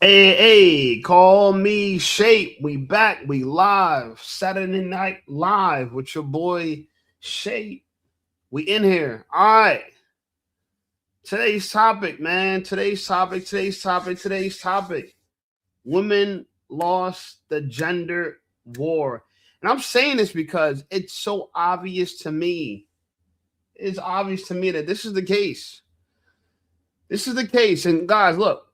Hey, hey, call me Shape. We back. We live. Saturday Night Live with your boy Shape. We in here. All right. Today's topic, man. Today's topic. Women lost the gender war. And I'm saying this because it's so obvious to me. It's obvious to me that this is the case. This is the case. And guys, look,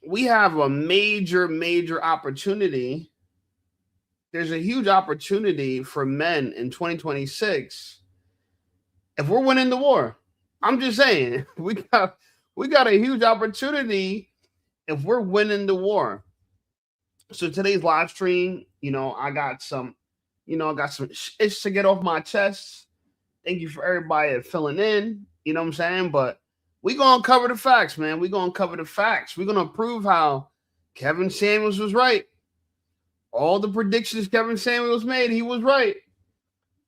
we have a major opportunity. There's a huge opportunity for men in 2026 if we're winning the war. I'm just saying, we got a huge opportunity if we're winning the war. So today's live stream, I got some itch to get off my chest. Thank you for everybody filling in. You know what I'm saying? But we gonna cover the facts, man. We gonna cover the facts. We're gonna prove how Kevin Samuels was right. All the predictions Kevin Samuels made, he was right.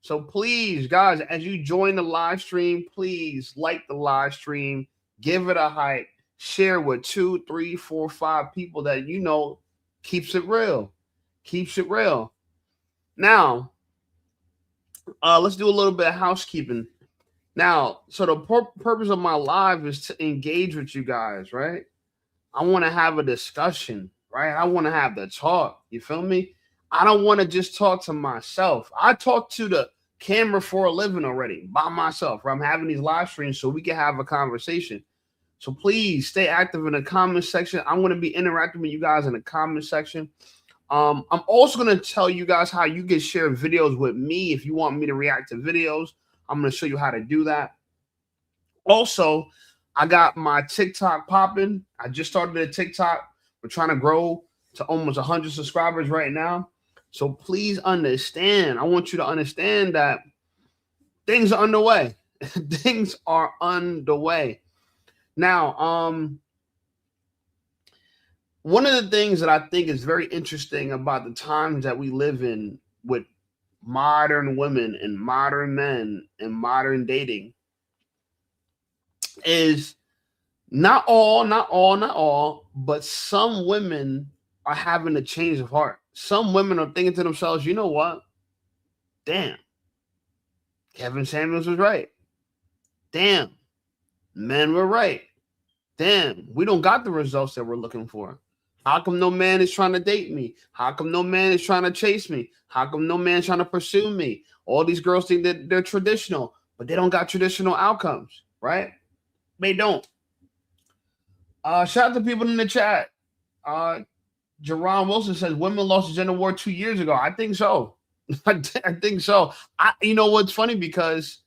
So please, guys, as you join the live stream, please like the live stream, give it a hype, share with 2, 3, 4, 5 people that you know keeps it real. Keeps it real. Now, let's do a little bit of housekeeping. Now, so the purpose of my live is to engage with you guys, right? I want to have a discussion, right? I want to have the talk. You feel me? I don't want to just talk to myself. I talk to the camera for a living already by myself, right? I'm having these live streams so we can have a conversation. So please stay active in the comment section. I'm going to be interacting with you guys in the comment section. I'm also going to tell you guys how you can share videos with me if you want me to react to videos. I'm going to show you how to do that. Also, I got my TikTok popping. I just started a TikTok. We're trying to grow to almost 100 subscribers right now. So please understand. I want you to understand that things are underway. Things are underway. Now, one of the things that I think is very interesting about the times that we live in with modern women and modern men and modern dating is not all, but some women are having a change of heart. Some women are thinking to themselves, you know what? Damn, Kevin Samuels was right. Damn, men were right. Damn, we don't got the results that we're looking for. How come no man is trying to date me? How come no man is trying to chase me? How come no man is trying to pursue me? All these girls think that they're traditional, but they don't got traditional outcomes, right? They don't. Shout out to people in the chat. Uh, Jerron Wilson says women lost the gender war 2 years ago. I think so. I think so. You know what's funny because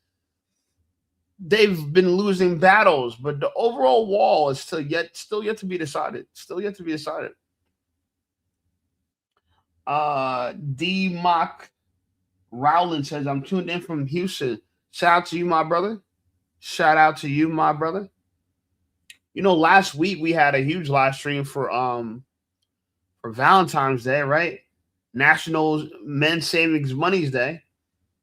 they've been losing battles, but the overall wall is still yet to be decided. Still yet to be decided. D Mock Rowland says, I'm tuned in from Houston. Shout out to you, my brother. Shout out to you, my brother. You know, last week we had a huge live stream for Valentine's Day, right? National Men's Savings Money's Day.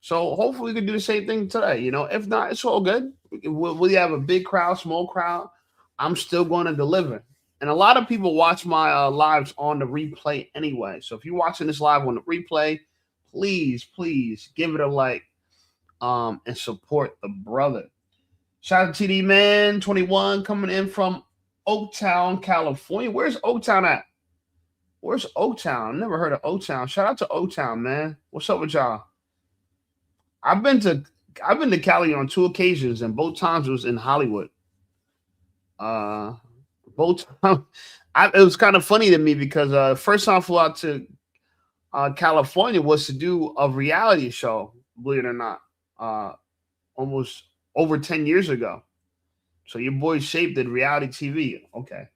So hopefully we can do the same thing today. You know, if not, it's all good. We have a big crowd, small crowd. I'm still going to deliver. And a lot of people watch my lives on the replay anyway. So if you're watching this live on the replay, please give it a like and support the brother. Shout out to TD Man 21 coming in from Oaktown, California. Where's Oaktown at? Where's Oaktown? Never heard of Oaktown. Shout out to Oaktown, man. What's up with y'all? I've been to Cali on 2 occasions, and both times it was in Hollywood. Both times, it was kind of funny to me because first time I flew out to California was to do a reality show. Believe it or not, almost over 10 years ago. So your boy Shape did reality TV. Okay,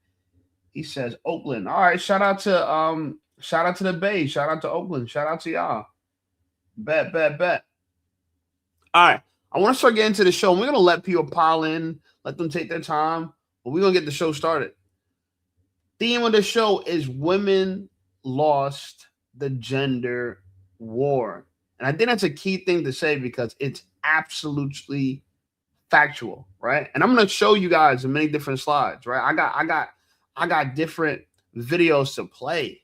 he says Oakland. All right, shout out to the Bay. Shout out to Oakland. Shout out to y'all. Bet. All right. I want to start getting to the show. We're going to let people pile in, let them take their time, but we're going to get the show started. Theme of the show is women lost the gender war. And I think that's a key thing to say because it's absolutely factual, right? And I'm going to show you guys in many different slides, right? I got different videos to play.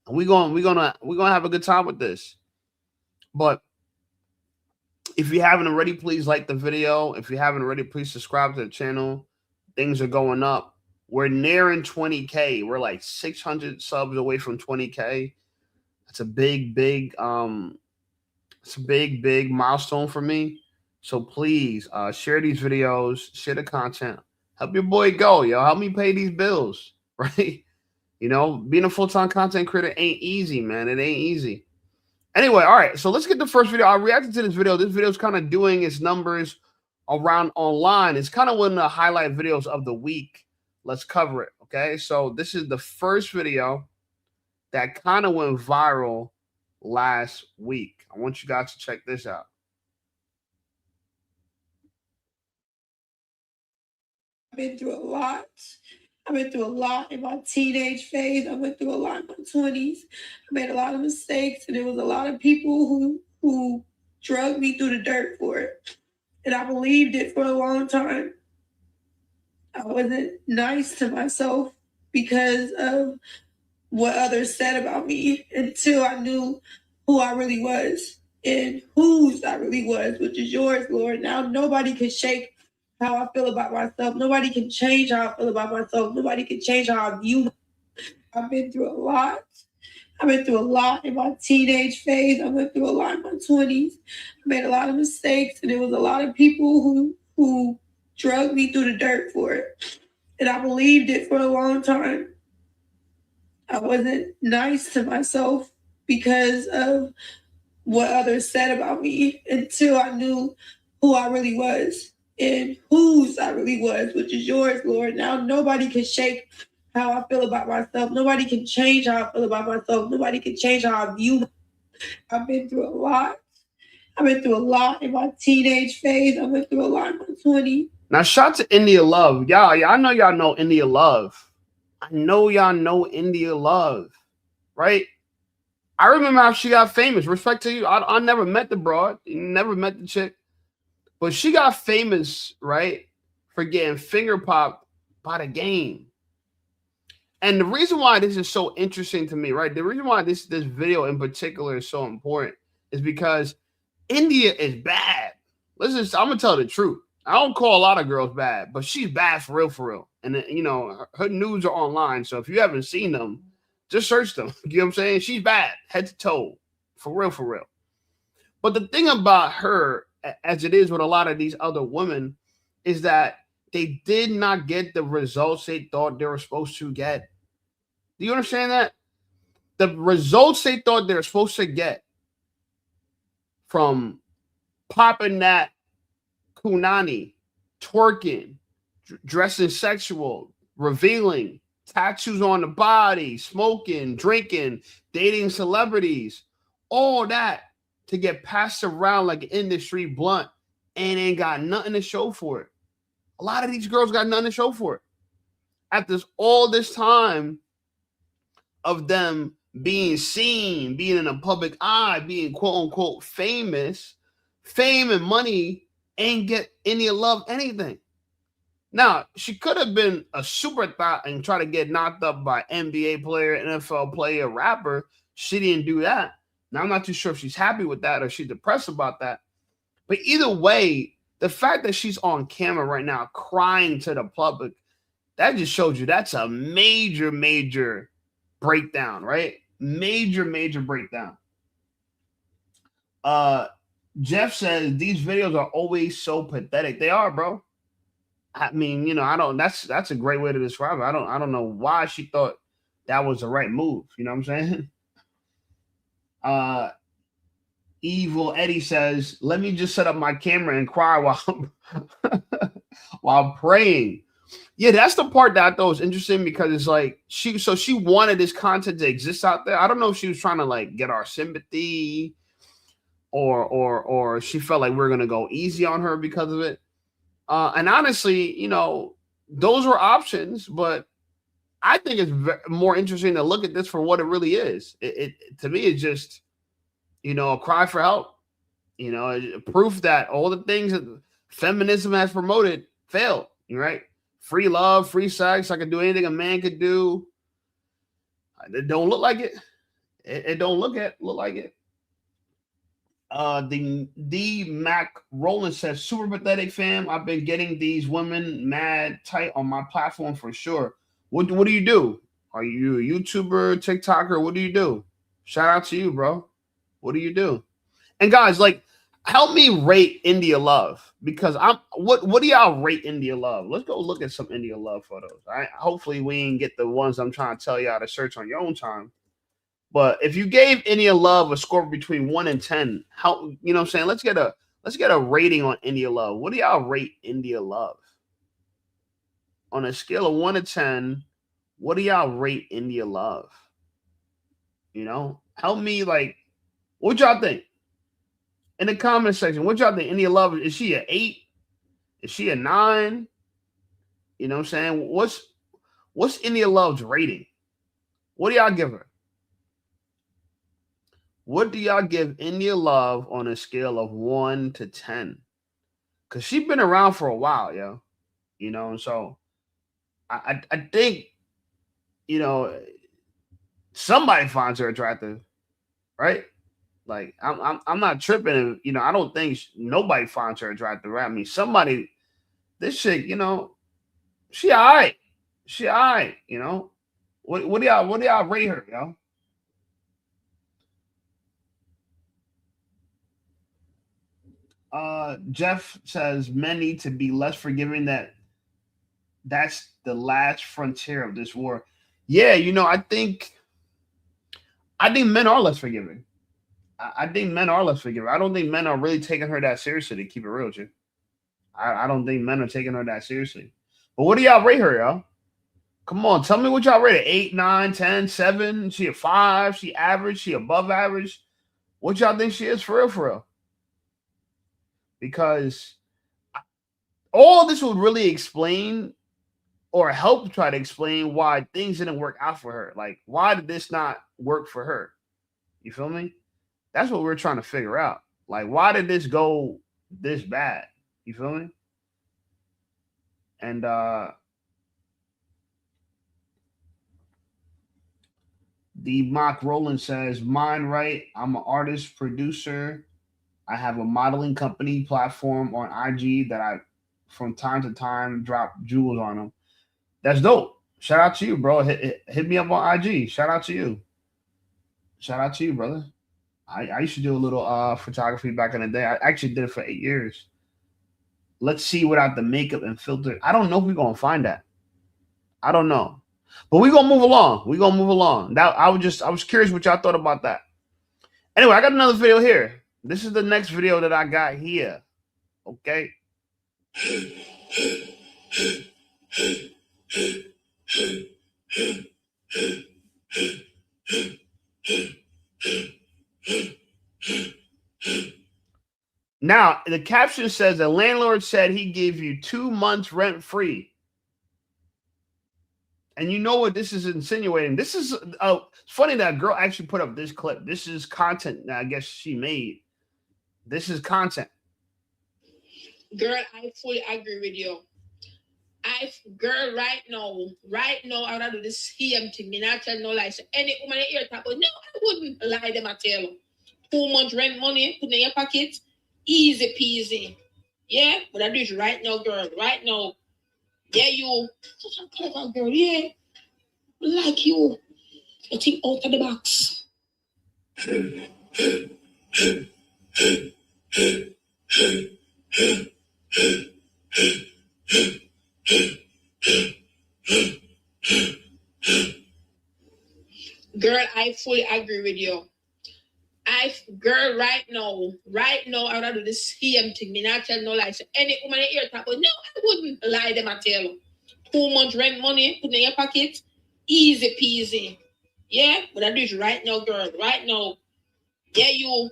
And we're gonna have a good time with this. But if you haven't already, please like the video. If you haven't already, please subscribe to the channel. Things are going up. We're nearing 20K. We're like 600 subs away from 20K. It's a big milestone for me. So please share these videos, share the content. Help your boy go, yo. Help me pay these bills, right? You know, being a full-time content creator ain't easy, man. It ain't easy. Anyway, all right. So let's get the first video. I reacted to this video. This video is kind of doing its numbers around online. It's kind of one of the highlight videos of the week. Let's cover it, okay? So this is the first video that kind of went viral last week. I want you guys to check this out. I've been through a lot. I've been through a lot in my teenage phase. I went through a lot in my 20s. I made a lot of mistakes, and there was a lot of people who drugged me through the dirt for it. And I believed it for a long time. I wasn't nice to myself because of what others said about me until I knew who I really was and whose I really was, which is yours, Lord. Now nobody can shake how I feel about myself. Nobody can change how I feel about myself. Nobody can change how I view myself. I've been through a lot. I've been through a lot in my teenage phase. I went through a lot in my 20s. I made a lot of mistakes, and there was a lot of people who drugged me through the dirt for it. And I believed it for a long time. I wasn't nice to myself because of what others said about me until I knew who I really was and whose I really was, which is yours, Lord. Now nobody can shake how I feel about myself. Nobody can change how I feel about myself. Nobody can change how I view myself. I've been through a lot. I've been through a lot in my teenage phase. I went through a lot in my 20s. Now, shout to India Love. Y'all know y'all know India Love. I know y'all know India Love, right? I remember how she got famous. Respect to you. I never met the broad. Never met the chick. But she got famous, right, for getting finger popped by the game. And the reason why this is so interesting to me, right, the reason why this video in particular is so important is because India is bad. Listen, I'm going to tell the truth. I don't call a lot of girls bad, but she's bad for real, for real. And, you know, her nudes are online. So if you haven't seen them, just search them. You know what I'm saying? She's bad, head to toe, for real, for real. But the thing about her, as it is with a lot of these other women, is that they did not get the results they thought they were supposed to get. Do you understand that? The results they thought they were supposed to get from popping that punani, twerking, dressing sexual, revealing, tattoos on the body, smoking, drinking, dating celebrities, all that to get passed around like an industry blunt and ain't got nothing to show for it. A lot of these girls got nothing to show for it. After all this time of them being seen, being in a public eye, being quote unquote famous, fame and money ain't get any love, anything. Now, she could have been a super thought and try to get knocked up by NBA player, NFL player, rapper. She didn't do that. Now, I'm not too sure if she's happy with that or she's depressed about that. But either way, the fact that she's on camera right now crying to the public, that just shows you that's a major, major breakdown, right? Major, major breakdown. Jeff says these videos are always so pathetic. They are, bro. I mean, you know, that's a great way to describe it. I don't know why she thought that was the right move. You know what I'm saying? Evil Eddie says, let me just set up my camera and cry while praying. Yeah, that's the part that I thought was interesting because it's like she wanted this content to exist out there. I don't know if she was trying to like get our sympathy or she felt like we we're gonna go easy on her because of it. And honestly, you know, those were options, but I think it's more interesting to look at this for what it really is. It to me, it's just, you know, a cry for help. You know, proof that all the things that feminism has promoted failed. Right? Free love, free sex. I could do anything a man could do. It don't look like it. It don't look like it. The Mac Roland says, super pathetic, fam. I've been getting these women mad tight on my platform for sure. What do you do? Are you a YouTuber, TikToker? What do you do? Shout out to you, bro. What do you do? And guys, like, help me rate India Love, because what do y'all rate India Love? Let's go look at some India Love photos. All right. Hopefully we ain't get the ones I'm trying to tell y'all to search on your own time. But if you gave India Love a score between 1 and 10, how, you know what I'm saying? Let's get a rating on India Love. What do y'all rate India Love? On a scale of 1 to 10, what do y'all rate India Love? You know, help me, like, what y'all think? In the comment section, what y'all think? India Love, is she an 8? Is she a 9? You know what I'm saying? What's India Love's rating? What do y'all give her? What do y'all give India Love on a scale of 1 to 10? Because she's been around for a while, yo. You know, and so I think, you know, somebody finds her attractive, right? Like, I'm not tripping, and, you know, I don't think nobody finds her attractive, right? I mean, somebody, this chick, you know, she all right. She all right, you know. What do y'all rate her, yo? Jeff says men need to be less forgiving. That's the last frontier of this war. Yeah, you know, I think men are less forgiving. I think men are less forgiving. I don't think men are really taking her that seriously, to keep it real with you. I don't think men are taking her that seriously. But what do y'all rate her, y'all? Come on, tell me what y'all rate her. 8, 9, 10, 7. She a 5? She average? She above average? What y'all think she is for real, for real? Because all this would really explain, or help try to explain, why things didn't work out for her. Like, why did this not work for her? You feel me? That's what we're trying to figure out. Like, why did this go this bad? You feel me? And the Mock Roland says, mine right. I'm an artist, producer. I have a modeling company platform on IG that I, from time to time, drop jewels on them. That's dope. Shout out to you, bro. Hit me up on IG. Shout out to you. Shout out to you, brother. I used to do a little photography back in the day. I actually did it for 8 years. Let's see without the makeup and filter. I don't know if we're gonna find that. I don't know. But we're gonna move along. We're gonna move along. That I was curious what y'all thought about that. Anyway, I got another video here. This is the next video that I got here. Okay. Now, the caption says the landlord said he gave you 2 months rent free. And you know what this is insinuating? This is it's funny that a girl actually put up this clip. This is content that I guess she made. This is content. Girl, I fully agree with you. Right now, I would do the same thing. Me not tell no lies. So any woman in here talk about, no, I wouldn't lie them. I tell them. 2 months rent money, put in your pocket, easy peasy. Yeah, but I do it right now, girl. Right now. Yeah, you. Such a clever girl. Yeah, like you. I think out of the box. Girl, I fully agree with you. Right now, I would do the same thing. Me not tell no lies. So any woman in here talk about, no, I wouldn't lie them. I tell them. 2 months rent money, put in your pocket, easy peasy. Yeah, but I do it right now, girl. Right now. Yeah, you.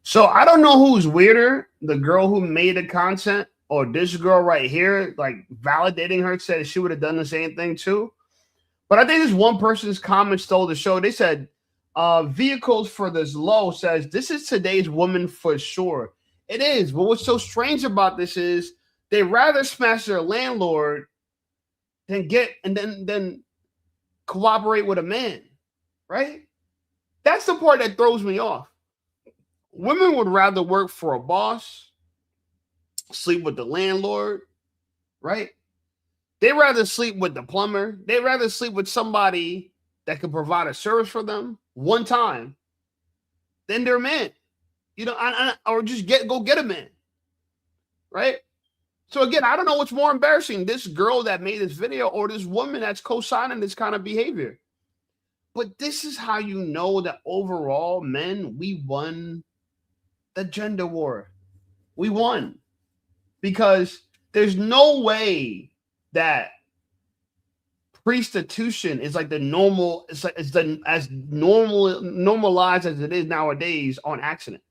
So I don't know who's weirder, the girl who made the content or this girl right here, like validating her, said she would have done the same thing too. But I think this one person's comment stole the show. They said, vehicles for this low says, this is today's woman for sure. It is. But what's so strange about this is they rather smash their landlord than then cooperate with a man. right? That's the part that throws me off. Women would rather work for a boss, sleep with the landlord, right? They'd rather sleep with the plumber. They'd rather sleep with somebody that could provide a service for them one time than their man. You know, or just go get a man, right? So again, I don't know what's more embarrassing, this girl that made this video or this woman that's co-signing this kind of behavior. But this is how you know that overall, men, we won the gender war. We won. Because there's no way that prostitution is like the normal, it's as normalized as it is nowadays on accident.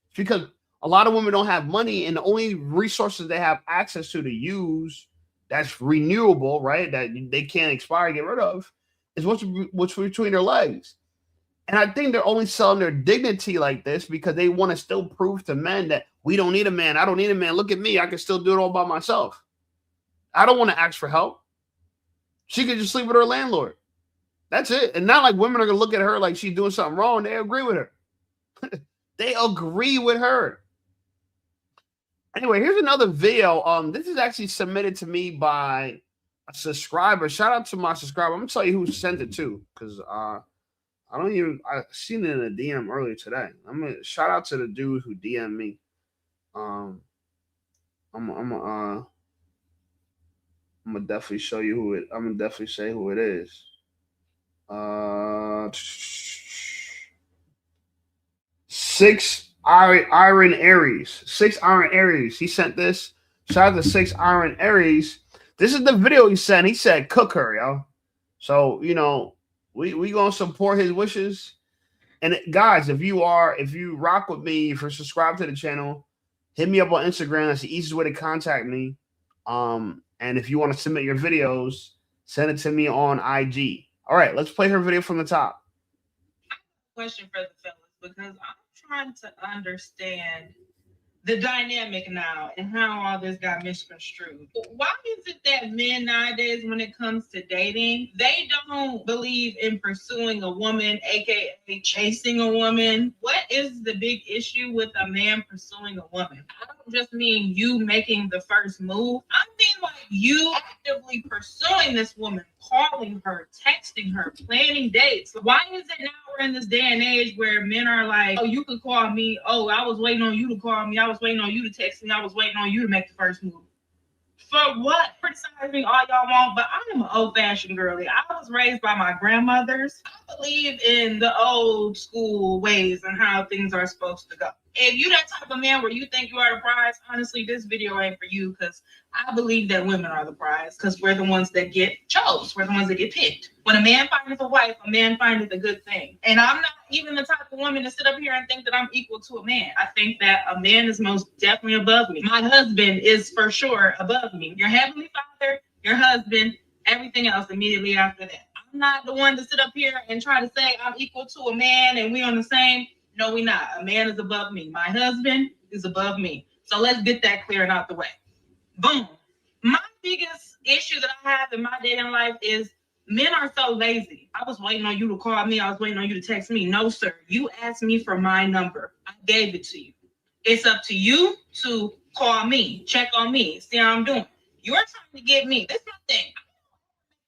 It's because a lot of women don't have money, and the only resources they have access to use that's renewable, right? That they can't expire, get rid of, is what's between their legs. And I think they're only selling their dignity like this because they want to still prove to men that we don't need a man. I don't need a man. Look at me. I can still do it all by myself. I don't want to ask for help. She could just sleep with her landlord. That's it. And not like women are going to look at her like she's doing something wrong. They agree with her. They agree with her. Anyway, here's another video. This is actually submitted to me by a subscriber. Shout out to my subscriber. I'm going to tell you who sent it to, because I seen it in a DM earlier today. I'm gonna shout out to the dude who DM'd me. I'm gonna definitely show you who it. I'm gonna definitely say who it is. 6 Iron Aries. 6 Iron Aries. He sent this. Shout out to 6 Iron Aries. This is the video he sent. He said, "Cook her, yo." So you know. We gonna support his wishes. And guys, if you rock with me, if you're subscribed to the channel, hit me up on Instagram. That's the easiest way to contact me. And if you want to submit your videos, send it to me on IG. All right, let's play her video from the top. Question for the fellas, because I'm trying to understand the dynamic now and how all this got misconstrued. Why is it that men nowadays, when it comes to dating, they don't believe in pursuing a woman, aka chasing a woman? What is the big issue with a man pursuing a woman? I don't just mean you making the first move. I mean like you actively pursuing this woman, calling her, texting her, planning dates. Why is it now we're in this day and age where men are like, oh, you could call me. Oh, I was waiting on you to call me. I was waiting on you to text me. I was waiting on you to make the first move. For what? Criticize me all y'all want, but I am an old-fashioned girly. I was raised by my grandmothers. I believe in the old school ways and how things are supposed to go. If you that type of man where you think you are the prize, honestly, this video ain't for you, because I believe that women are the prize, because we're the ones that get chose. We're the ones that get picked. When a man finds a wife, a man finds a good thing. And I'm not even the type of woman to sit up here and think that I'm equal to a man. I think that a man is most definitely above me. My husband is for sure above me. Your heavenly father, your husband, everything else immediately after that. I'm not the one to sit up here and try to say I'm equal to a man and we on the same. No, we not. A man is above me. My husband is above me. So let's get that clear and out the way. Boom. My biggest issue that I have in my dating life is men are so lazy. I was waiting on you to call me. I was waiting on you to text me. No, sir. You asked me for my number. I gave it to you. It's up to you to call me, check on me, see how I'm doing. You're trying to get me. This is my thing.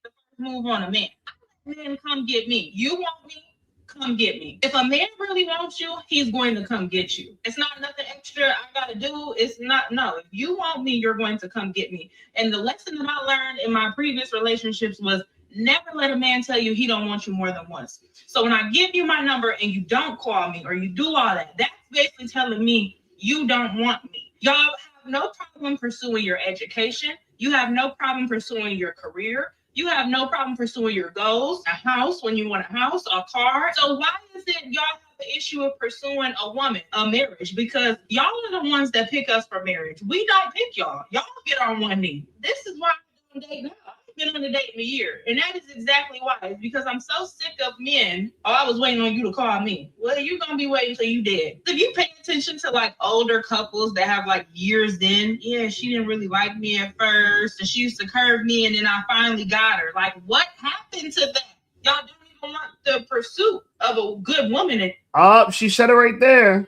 The first move on a man. I let men come get me. You want me? Come get me. If a man really wants you, he's going to come get you. It's not nothing extra I gotta do. It's not, no. If you want me, you're going to come get me. And the lesson that I learned in my previous relationships was never let a man tell you he don't want you more than once. So when I give you my number and you don't call me or you do all that, that's basically telling me you don't want me. Y'all have no problem pursuing your education. You have no problem pursuing your career. You have no problem pursuing your goals, a house when you want a house, a car. So why is it y'all have the issue of pursuing a woman, a marriage? Because y'all are the ones that pick us for marriage. We don't pick y'all. Y'all get on one knee. This is why I don't date now. I've been on a date in a year. And that is exactly why. It's because I'm so sick of men. Oh, I was waiting on you to call me. Well, you're going to be waiting till you dead. If you pay attention to like older couples that have like years in, yeah, she didn't really like me at first. And she used to curve me and then I finally got her. Like, what happened to that? Y'all don't even want the pursuit. of a good woman. She said it right there.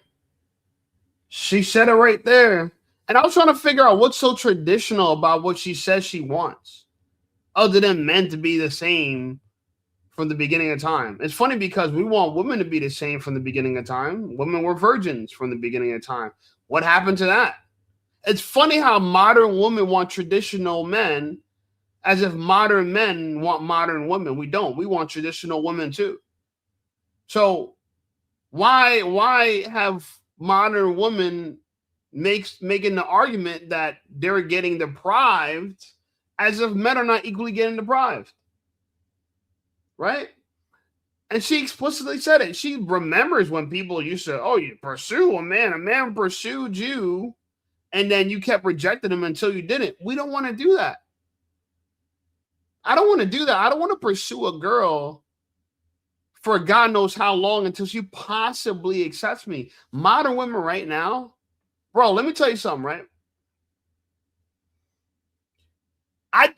She said it right there. And I was trying to figure out what's so traditional about what she says she wants, other than men to be the same from the beginning of time. It's funny because we want women to be the same from the beginning of time. Women were virgins from the beginning of time. What happened to that? It's funny how modern women want traditional men, as if modern men want modern women. We don't. We want traditional women too. So why have modern women making the argument that they're getting deprived, as if men are not equally getting deprived? Right? And she explicitly said it. She remembers when people used to, oh, you pursue a man pursued you, and then you kept rejecting him until you didn't. We don't want to do that. I don't want to do that. I don't want to pursue a girl for God knows how long until she possibly accepts me. Modern women right now, bro, let me tell you something, right? I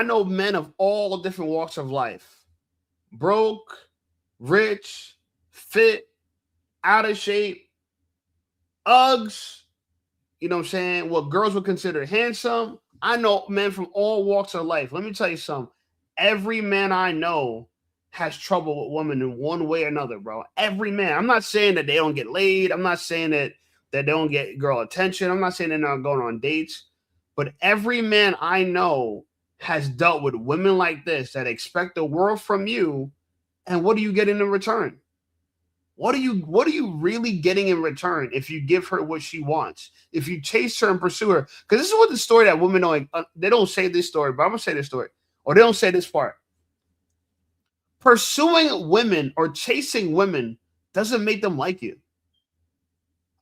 know men of all different walks of life. Broke, rich, fit, out of shape, Uggs, you know what I'm saying? What girls would consider handsome. I know men from all walks of life. Let me tell you something. Every man I know has trouble with women in one way or another, bro. Every man. I'm not saying that they don't get laid. I'm not saying that they don't get girl attention. I'm not saying they're not going on dates. But every man I know has dealt with women like this that expect the world from you. And what do you get in return? What are you really getting in return if you give her what she wants? If you chase her and pursue her? Because this is what the story that women don't, they don't say this story, but I'm going to say this story. Or they don't say this part. Pursuing women or chasing women doesn't make them like you.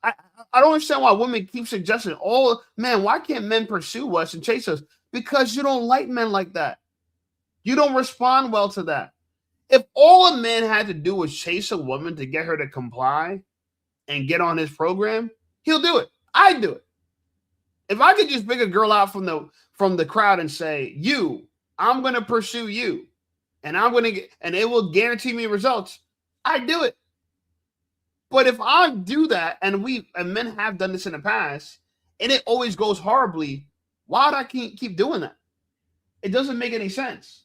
I don't understand why women keep suggesting, oh, man, why can't men pursue us and chase us? Because you don't like men like that. You don't respond well to that. If all a man had to do was chase a woman to get her to comply and get on his program, he'll do it. I'd do it. If I could just pick a girl out from the crowd and say, I'm going to pursue you, and and it will guarantee me results, I'd do it. But if I do that, and men have done this in the past, and it always goes horribly, why would I keep doing that? It doesn't make any sense.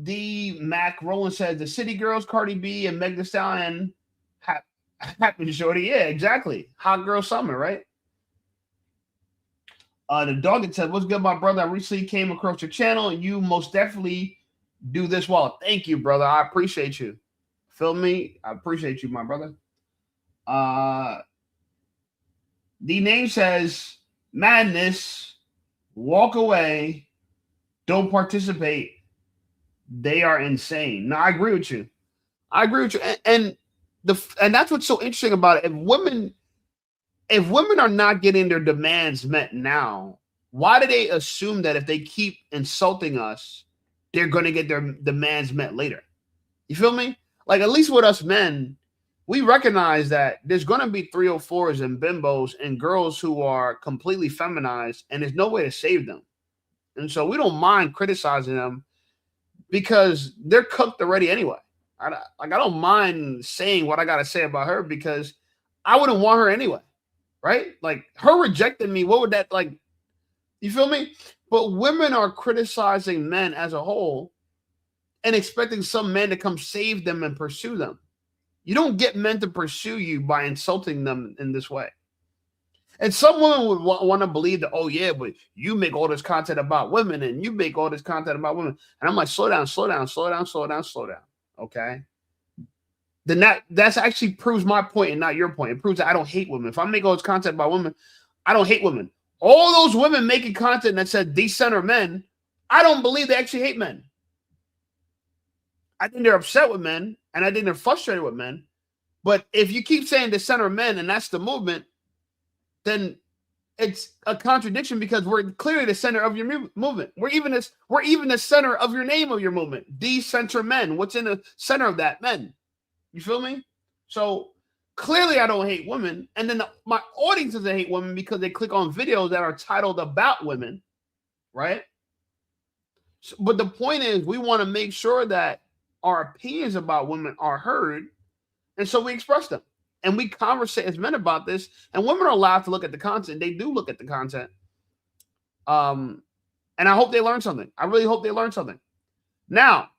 D Mac Roland says the City Girls, Cardi B and Meg Thee Stallion happen, shorty. Yeah, exactly. Hot girl summer, right? The dog said, "What's good, my brother? I recently came across your channel, and you most definitely do this well. Thank you, brother. I appreciate you. Feel me? I appreciate you, my brother." The name says, "Madness, walk away, don't participate. They are insane." No, I agree with you. And that's what's so interesting about it. If women are not getting their demands met now, why do they assume that if they keep insulting us, they're going to get their demands met later? You feel me? Like, at least with us men, we recognize that there's going to be 304s and bimbos and girls who are completely feminized, and there's no way to save them. And so we don't mind criticizing them because they're cooked already anyway. I don't mind saying what I got to say about her because I wouldn't want her anyway, right? Like, her rejecting me, what would that, like, you feel me? But women are criticizing men as a whole and expecting some men to come save them and pursue them. You don't get men to pursue you by insulting them in this way. And some women would want to believe that, oh, yeah, but you make all this content about women and you make all this content about women. And I'm like, slow down. Okay. Then that's actually proves my point and not your point. It proves that I don't hate women. If I make all this content about women, I don't hate women. All those women making content that said decenter men, I don't believe they actually hate men. I think they're upset with men and I think they're frustrated with men. But if you keep saying decenter men and that's the movement, then it's a contradiction because we're clearly the center of your movement. We're even the center of your name of your movement. Decenter men. What's in the center of that? Men. You feel me? So clearly I don't hate women. And then my audience doesn't hate women because they click on videos that are titled about women, right? So, but the point is we want to make sure that our opinions about women are heard, and so we express them. And we conversate as men about this, and women are allowed to look at the content. They do look at the content. And I hope they learn something. I really hope they learn something. Now,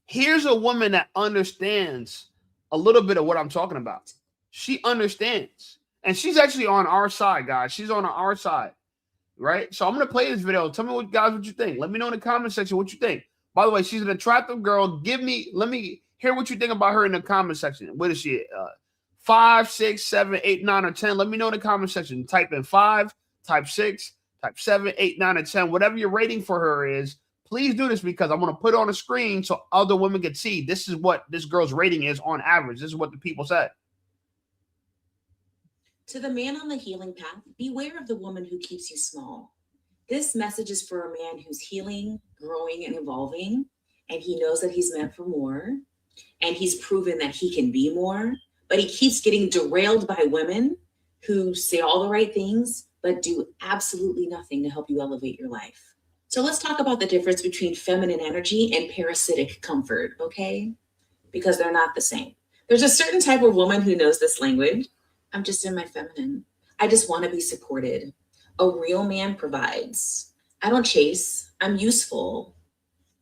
here's a woman that understands a little bit of what I'm talking about. She understands. And she's actually on our side, guys. She's on our side, right? So I'm going to play this video. Tell me what you think. Let me know in the comment section what you think. By the way, she's an attractive girl. Let me hear what you think about her in the comment section. What is she? 5, 6, 7, 8, 9, or 10? Let me know in the comment section. Type in 5, type 6, type 7, 8, 9, or 10. Whatever your rating for her is, please do this because I'm going to put it on the screen so other women can see this is what this girl's rating is on average. This is what the people said. To the man on the healing path, beware of the woman who keeps you small. This message is for a man who's healing, growing, and evolving, and he knows that he's meant for more, and he's proven that he can be more, but he keeps getting derailed by women who say all the right things, but do absolutely nothing to help you elevate your life. So let's talk about the difference between feminine energy and parasitic comfort, okay? Because they're not the same. There's a certain type of woman who knows this language. I'm just in my feminine. I just want to be supported. A real man provides. I don't chase. I'm useful.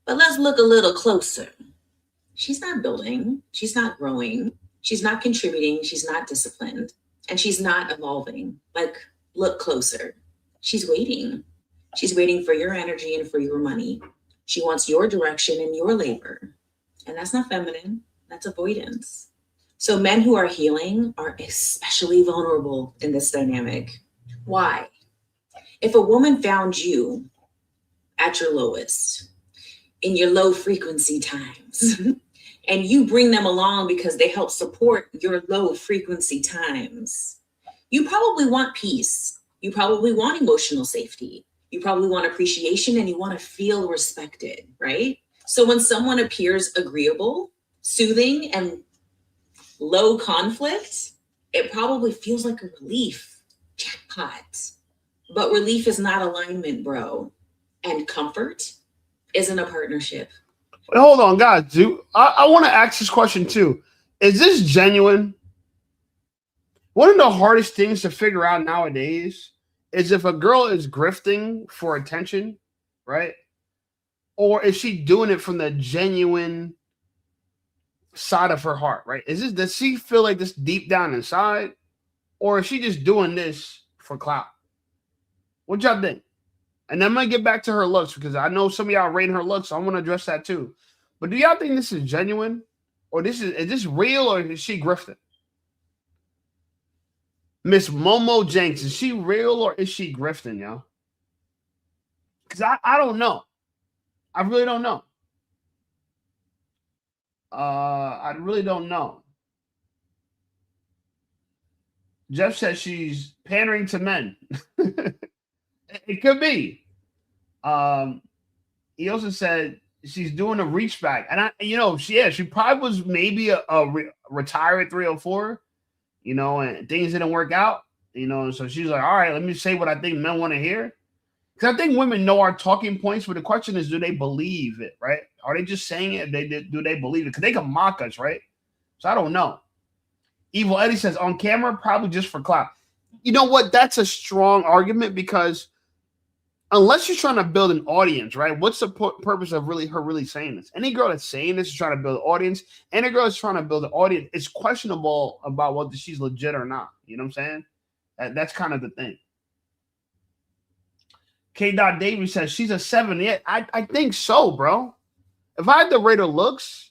But let's look a little closer. She's not building. She's not growing. She's not contributing. She's not disciplined. And she's not evolving. Like, look closer. She's waiting. She's waiting for your energy and for your money. She wants your direction and your labor. And that's not feminine. That's avoidance. So men who are healing are especially vulnerable in this dynamic. Why? If a woman found you at your lowest, in your low frequency times, and you bring them along because they help support your low frequency times, you probably want peace. You probably want emotional safety. You probably want appreciation and you want to feel respected, right? So when someone appears agreeable, soothing, and low conflict, it probably feels like a relief. Jackpot. But relief is not alignment, bro. And comfort isn't a partnership. Wait, hold on, guys. I want to ask this question too. Is this genuine? One of the hardest things to figure out nowadays is if a girl is grifting for attention, right? Or is she doing it from the genuine side of her heart, right? Does she feel like this deep down inside? Or is she just doing this for clout? What y'all think? And I'm gonna get back to her looks because I know some of y'all rating her looks, so I want to address that too. But do y'all think this is genuine? Or is this real or is she grifting? Miss Momo Jenks, is she real or is she grifting, y'all? Because I don't know. I really don't know. I really don't know. Jeff says she's pandering to men. It could be. He also said she's doing a reach back, and she probably was maybe a retired 304, and things didn't work out, so she's like, all right, let me say what I think men want to hear. Because I think women know our talking points, but the question is, do they believe it, right? Are they just saying it? Do they believe it? Because they can mock us, right? So I don't know. Evil Eddie says, on camera, probably just for clout. You know what? That's a strong argument because unless you're trying to build an audience, right? What's the purpose of her really saying this? Any girl that's saying this is trying to build an audience. Any girl that's trying to build an audience, it's questionable about whether she's legit or not. You know what I'm saying? That's kind of the thing. K. Davies says she's a 7. Yeah, I think so, bro. If I had to rate her looks,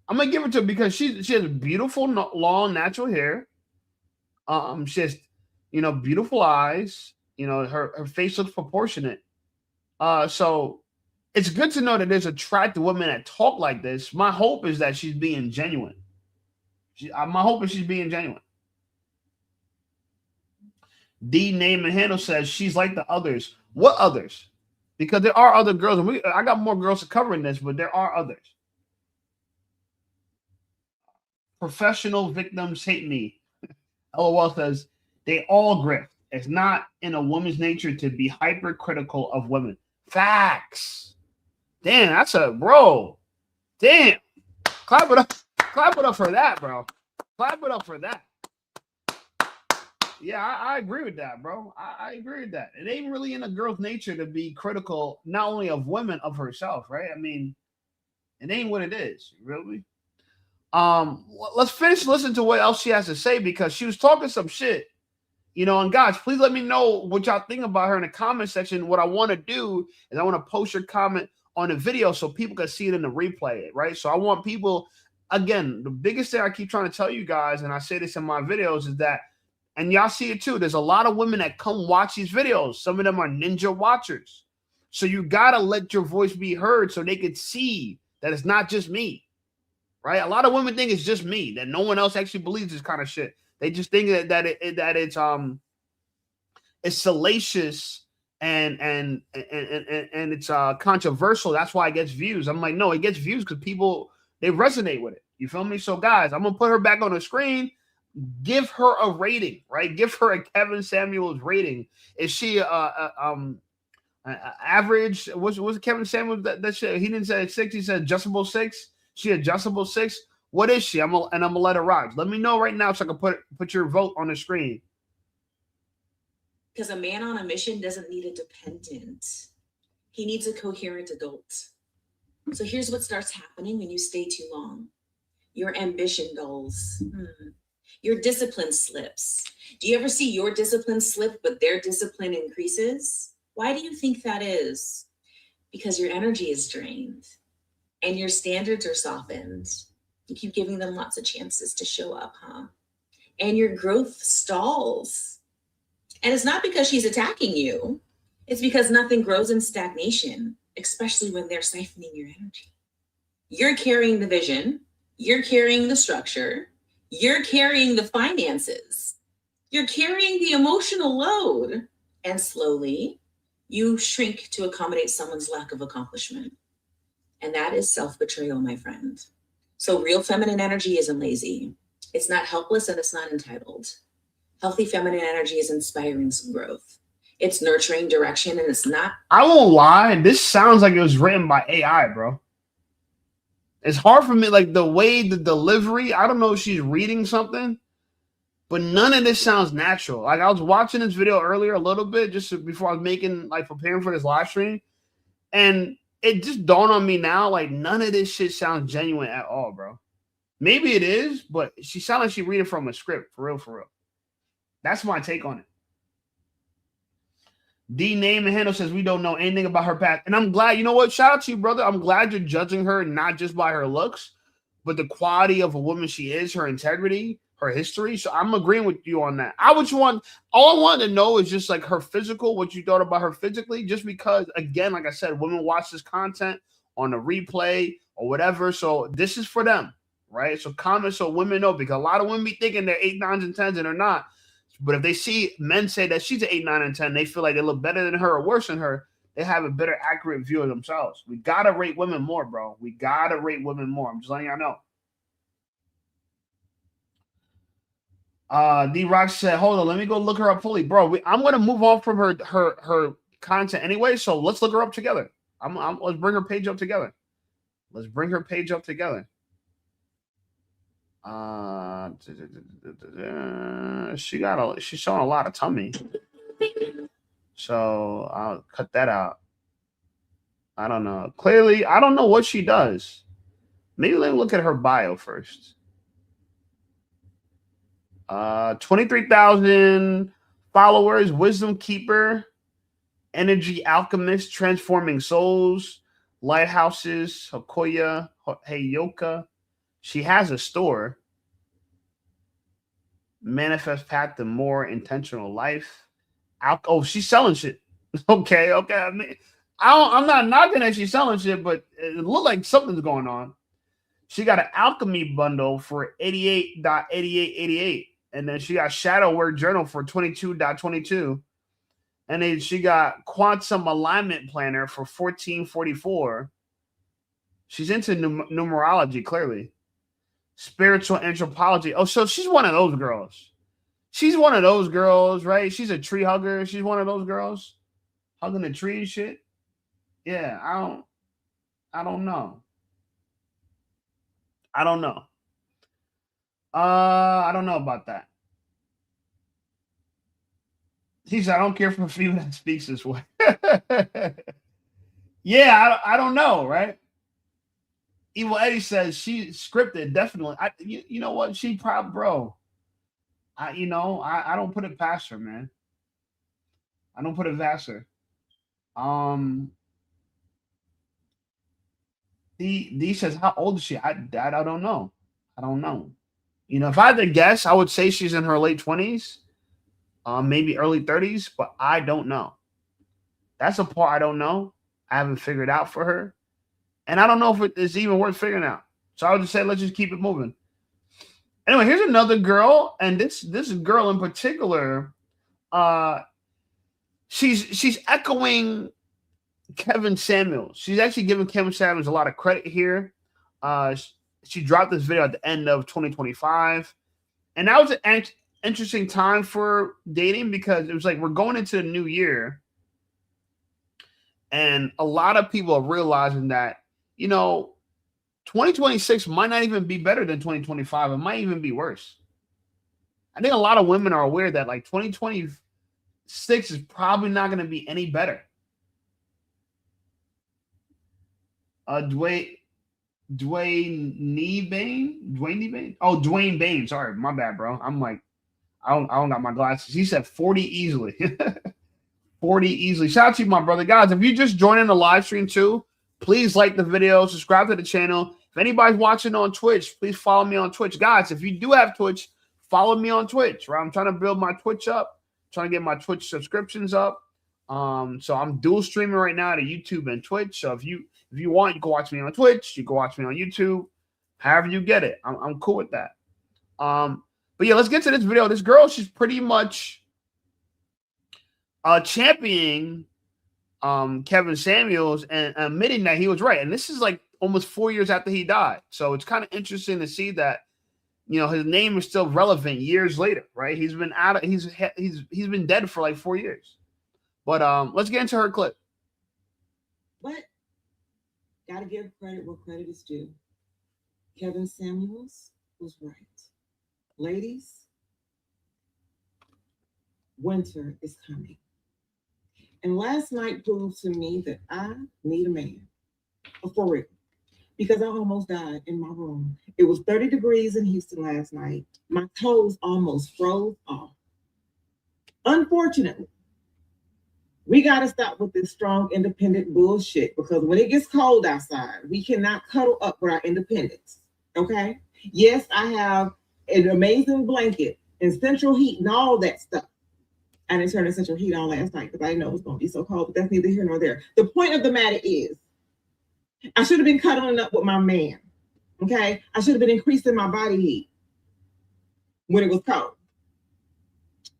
I'm gonna give it to her because she has beautiful, long, natural hair. She has, beautiful eyes. Her face looks proportionate. So it's good to know that there's attractive women that talk like this. My hope is that she's being genuine. My hope is she's being genuine. D. Name and Handle says she's like the others. What others? Because there are other girls, and I got more girls to cover in this, but there are others. Professional victims hate me. LOL says they all grift. It's not in a woman's nature to be hypercritical of women. Facts. Damn, that's a bro. Damn. Clap it up. Clap it up for that, bro. Clap it up for that. Yeah, I agree with that, bro. I agree with that. It ain't really in a girl's nature to be critical, not only of women, of herself, right? I mean, it ain't what it is, really. Let's finish listening to what else she has to say because she was talking some shit, you know. And guys, please let me know what y'all think about her in the comment section. What I want to do is I want to post your comment on the video so people can see it in the replay, right? So I want people, again, the biggest thing I keep trying to tell you guys, and I say this in my videos, is that, and y'all see it too, there's a lot of women that come watch these videos. Some of them are ninja watchers. So you gotta let your voice be heard so they could see that it's not just me. Right? A lot of women think it's just me, that no one else actually believes this kind of shit. They just think that it's salacious and it's controversial. That's why it gets views. I'm like, no, it gets views because people, they resonate with it. You feel me? So guys, I'm gonna put her back on the screen. Give her a rating, right? Give her a Kevin Samuels rating. Is she average? What's Kevin Samuels that shit? He didn't say 6. He said adjustable 6. She adjustable 6. What is she? I'm gonna let her rock. Let me know right now so I can put your vote on the screen. Because a man on a mission doesn't need a dependent. He needs a coherent adult. So here's what starts happening when you stay too long. Your ambition dulls. Your discipline slips. Do you ever see your discipline slip, but their discipline increases? Why do you think that is? Because your energy is drained. And your standards are softened. You keep giving them lots of chances to show up, huh? And your growth stalls. And it's not because she's attacking you. It's because nothing grows in stagnation, especially when they're siphoning your energy. You're carrying the vision. You're carrying the structure. You're carrying the finances. You're carrying the emotional load. And slowly, you shrink to accommodate someone's lack of accomplishment. And that is self-betrayal, my friend. So real feminine energy isn't lazy. It's not helpless and it's not entitled. Healthy feminine energy is inspiring some growth. It's nurturing direction and it's not. I won't lie. This sounds like it was written by AI, bro. It's hard for me, like the way the delivery, I don't know if she's reading something, but none of this sounds natural. Like I was watching this video earlier a little bit just before I was preparing for this live stream. And it just dawned on me now, like none of this shit sounds genuine at all, bro. Maybe it is, but she sounds like she reading from a script, for real, for real. That's my take on it. D Name and Handle says we don't know anything about her past. And I'm glad, you know what? Shout out to you, brother. I'm glad you're judging her not just by her looks, but the quality of a woman she is, her integrity, her history. So I'm agreeing with you on that. All I wanted to know is just like her physical, what you thought about her physically, just because, again, like I said, women watch this content on the replay or whatever. So this is for them, right? So comment so women know, because a lot of women be thinking they're 8, 9s, and 10s and they're not. But if they see men say that she's an 8, 9, and 10, they feel like they look better than her or worse than her. They have a better, accurate view of themselves. We gotta rate women more, bro. We gotta rate women more. I'm just letting y'all know. D-Rock said, hold on, let me go look her up fully. Bro, I'm going to move on from her content anyway, so let's look her up together. Let's bring her page up together. Let's bring her page up together. She's showing a lot of tummy. So I'll cut that out. I don't know. Clearly, I don't know what she does. Maybe let me look at her bio first. 23,000 followers, wisdom keeper, energy alchemist, transforming souls, lighthouses, Hokoya, Heyoka. She has a store. Manifest path to more intentional life. She's selling shit. Okay. I mean, I'm not knocking that she's selling shit, but it looked like something's going on. She got an alchemy bundle for 88.8888. And then she got Shadow Work Journal for 22.22. And then she got Quantum Alignment Planner for 14.44. She's into numerology, clearly. Spiritual anthropology. Oh, so she's one of those girls. She's one of those girls, right? She's a tree hugger. She's one of those girls hugging the tree and shit. Yeah, I don't know. I don't know. I don't know about that. He said, I don't care for a female that speaks this way. Yeah, I don't know, right? Evil Eddie says she scripted, definitely. You know what? She probably, bro. I don't put it past her, man. I don't put it past her. D says, how old is she? I don't know. I don't know. You know, if I had to guess, I would say she's in her late 20s, maybe early 30s, but I don't know. That's a part I don't know. I haven't figured out for her. And I don't know if it's even worth figuring out. So I would just say, let's just keep it moving. Anyway, here's another girl, and this girl in particular, she's echoing Kevin Samuels. She's actually giving Kevin Samuels a lot of credit here. She dropped this video at the end of 2025, and that was an interesting time for dating because it was like we're going into the new year, and a lot of people are realizing that 2026 might not even be better than 2025. It might even be worse. I think a lot of women are aware that like 2026 is probably not going to be any better. Dwayne Bain. Oh, Dwayne Bain. Sorry, my bad, bro. I'm like, I don't got my glasses. He said 40 easily. 40 easily. Shout out to you, my brother. Guys, if you just joined in the live stream too, please like the video, subscribe to the channel. If anybody's watching on Twitch, please follow me on Twitch. Guys, if you do have Twitch, follow me on Twitch, right? I'm trying to build my Twitch up, trying to get my Twitch subscriptions up. So I'm dual streaming right now to YouTube and Twitch. So if you want, you can watch me on Twitch, you can watch me on YouTube, however you get it. I'm cool with that. But yeah, let's get to this video. This girl, she's pretty much championing Kevin Samuels and admitting that he was right. And this is like almost 4 years after he died. So it's kind of interesting to see that, his name is still relevant years later, right? He's been he's been dead for like 4 years. But let's get into her clip. But gotta give credit where credit is due. Kevin Samuels was right. Ladies, winter is coming. And last night proved to me that I need a man. For real. Because I almost died in my room. It was 30 degrees in Houston last night. My toes almost froze off. Unfortunately, we got to stop with this strong, independent bullshit because when it gets cold outside, we cannot cuddle up for our independence. Okay? Yes, I have an amazing blanket and central heat and all that stuff. I didn't turn the central heat on last night because I didn't know it was going to be so cold, but that's neither here nor there. The point of the matter is, I should have been cuddling up with my man. Okay? I should have been increasing my body heat when it was cold.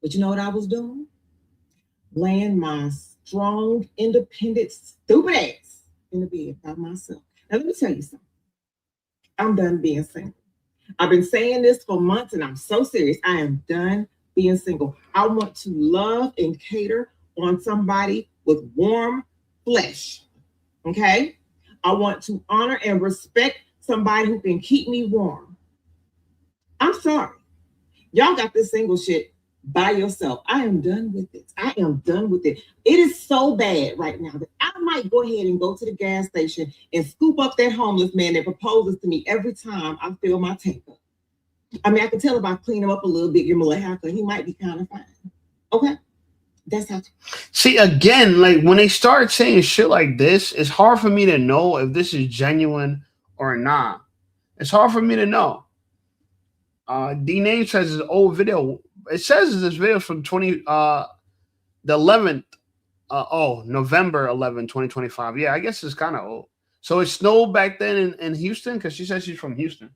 But you know what I was doing? Laying my strong, independent, stupid ass in the bed by myself. Now, let me tell you something. I'm done being single. I've been saying this for months, and I'm so serious. I am done being single. I want to love and cater on somebody with warm flesh. Okay? I want to honor and respect somebody who can keep me warm. I'm sorry. Y'all got this single shit by yourself. I am done with it. I am done with it. It is so bad right now that I might go ahead and go to the gas station and scoop up that homeless man that proposes to me every time I fill my tank up. I mean, I can tell if I clean him up a little bit, give him a little haircut, he might be kind of fine. Okay? That's how. See, again, like when they start saying shit like this, it's hard for me to know if this is genuine or not. It's hard for me to know. D-Name says his old video. It says this video from the 11th. November 11, 2025. Yeah, I guess it's kind of old. So it snowed back then in Houston because she says she's from Houston.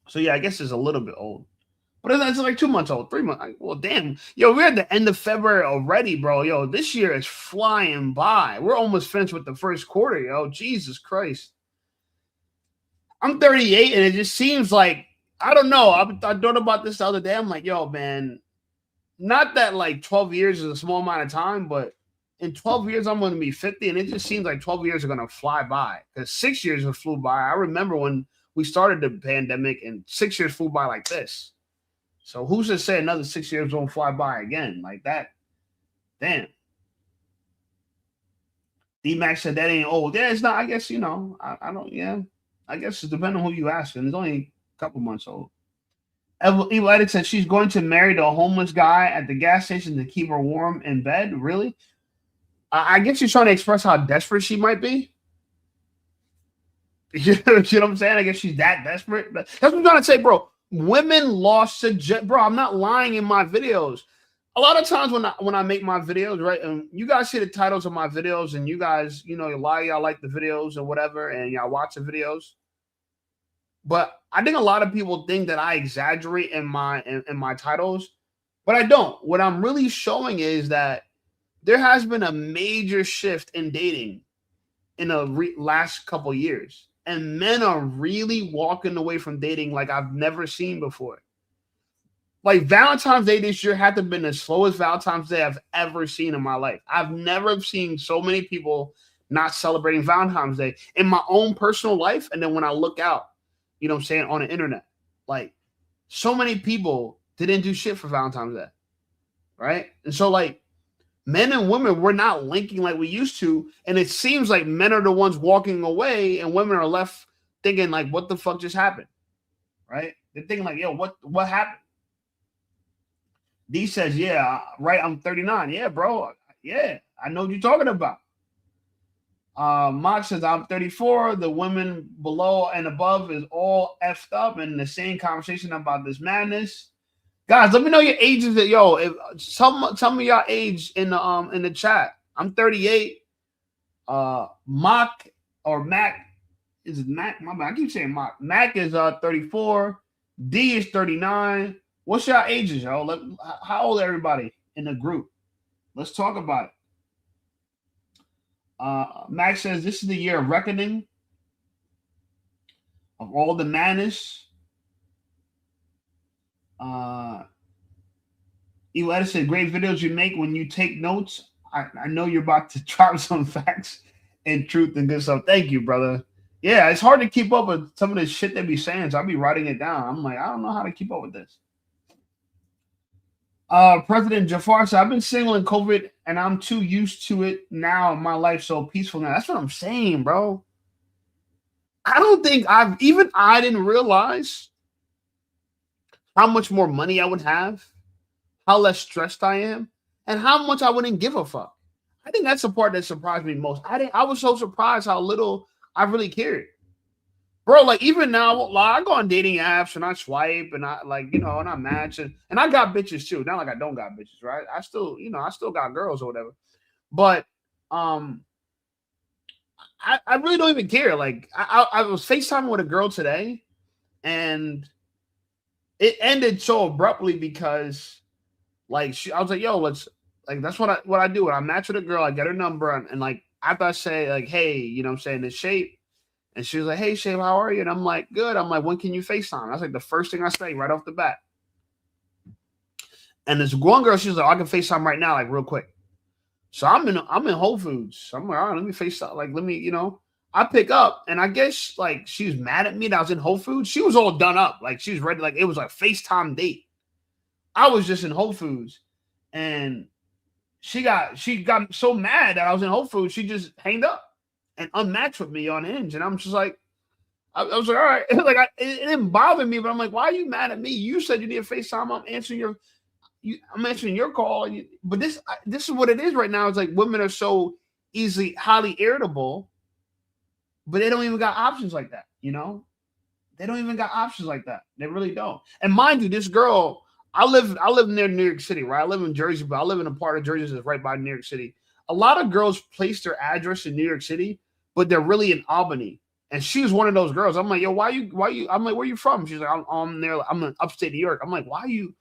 So yeah, I guess it's a little bit old. But it's like 2 months old, 3 months. Well, damn. Yo, we're at the end of February already, bro. Yo, this year is flying by. We're almost finished with the first quarter, yo. Jesus Christ. I'm 38, and it just seems like, I don't know. I thought about this the other day. I'm like, yo, man, not that like 12 years is a small amount of time, but in 12 years, I'm going to be 50, and it just seems like 12 years are going to fly by because 6 years have flew by. I remember when we started the pandemic, and 6 years flew by like this. So who's to say another 6 years won't fly by again like that? Damn. D-Max said that ain't old. Yeah, it's not. I guess, I don't, yeah. I guess it's depending on who you ask. And it's only a couple months old. Evil Edit said she's going to marry the homeless guy at the gas station to keep her warm in bed. Really? I guess she's trying to express how desperate she might be. You know what I'm saying? I guess she's that desperate. That's what I'm trying to say, bro. Women lost bro, I'm not lying in my videos. A lot of times when I make my videos, right, and you guys see the titles of my videos, and you guys, y'all like the videos or whatever, and y'all watch the videos. But I think a lot of people think that I exaggerate in my titles, but I don't. What I'm really showing is that there has been a major shift in dating in the last couple years, and men are really walking away from dating like I've never seen before. Like Valentine's Day this year had to have been the slowest Valentine's Day I've ever seen in my life. I've never seen so many people not celebrating Valentine's Day in my own personal life. And then when I look out, on the internet, like so many people didn't do shit for Valentine's Day. Right. And so like men and women, we're not linking like we used to. And it seems like men are the ones walking away and women are left thinking like, what the fuck just happened? Right. They're thinking like, yo, what happened? D says, yeah, right. I'm 39. Yeah, bro. Yeah, I know what you're talking about. Mark says, I'm 34. The women below and above is all effed up in the same conversation about this madness. Guys, let me know your ages. Yo, if tell me your age in the chat. I'm 38. Mac, is it Mac? My bad. I keep saying Mac. Mac is 34. D is 39. What's your ages, yo? How old are everybody in the group? Let's talk about it. Max says this is the year of reckoning of all the madness. Evil Edit said, great videos you make when you take notes. I know you're about to drop some facts and truth and good stuff. Thank you, brother. Yeah, it's hard to keep up with some of the shit they be saying, so I'll be writing it down. I'm like, I don't know how to keep up with this. President Jafar said, I've been single in COVID and I'm too used to it now. My life's so peaceful now. That's what I'm saying, bro. I don't think I didn't realize how much more money I would have, how less stressed I am, and how much I wouldn't give a fuck. I think that's the part that surprised me most. I was so surprised how little I really cared. Bro, like even now, I go on dating apps and I swipe and I and I match and I got bitches too. Not like I don't got bitches, right? I still got girls or whatever. But I really don't even care. Like I was FaceTiming with a girl today and it ended so abruptly because I was like, yo, that's what I do. When I match with a girl, I get her number and like after I say like, hey, I'm saying this shape. And she was like, hey, Shape, how are you? And I'm like, good. I'm like, when can you FaceTime? That's like the first thing I say right off the bat. And this one girl, she's like, I can FaceTime right now, like real quick. So I'm in Whole Foods. I'm like, all right, let me FaceTime. Like, let me, I pick up. And I guess like she was mad at me that I was in Whole Foods. She was all done up. Like she was ready. Like it was like FaceTime date. I was just in Whole Foods. And she got so mad that I was in Whole Foods. She just hanged up and unmatched with me on Hinge. And I'm just like, I was like, all right. Like it didn't bother me, but I'm like, why are you mad at me? You said you need a FaceTime. I'm answering your call. But this is what it is right now. It's like women are so highly irritable, but they don't even got options like that. They don't even got options like that. They really don't. And mind you, this girl, I live near New York City, right? I live in Jersey, but I live in a part of Jersey that's right by New York City. A lot of girls place their address in New York City, but they're really in Albany. And she was one of those girls. I'm like, yo, why you? I'm like, where you from? She's like, I'm in upstate New York. I'm like, why you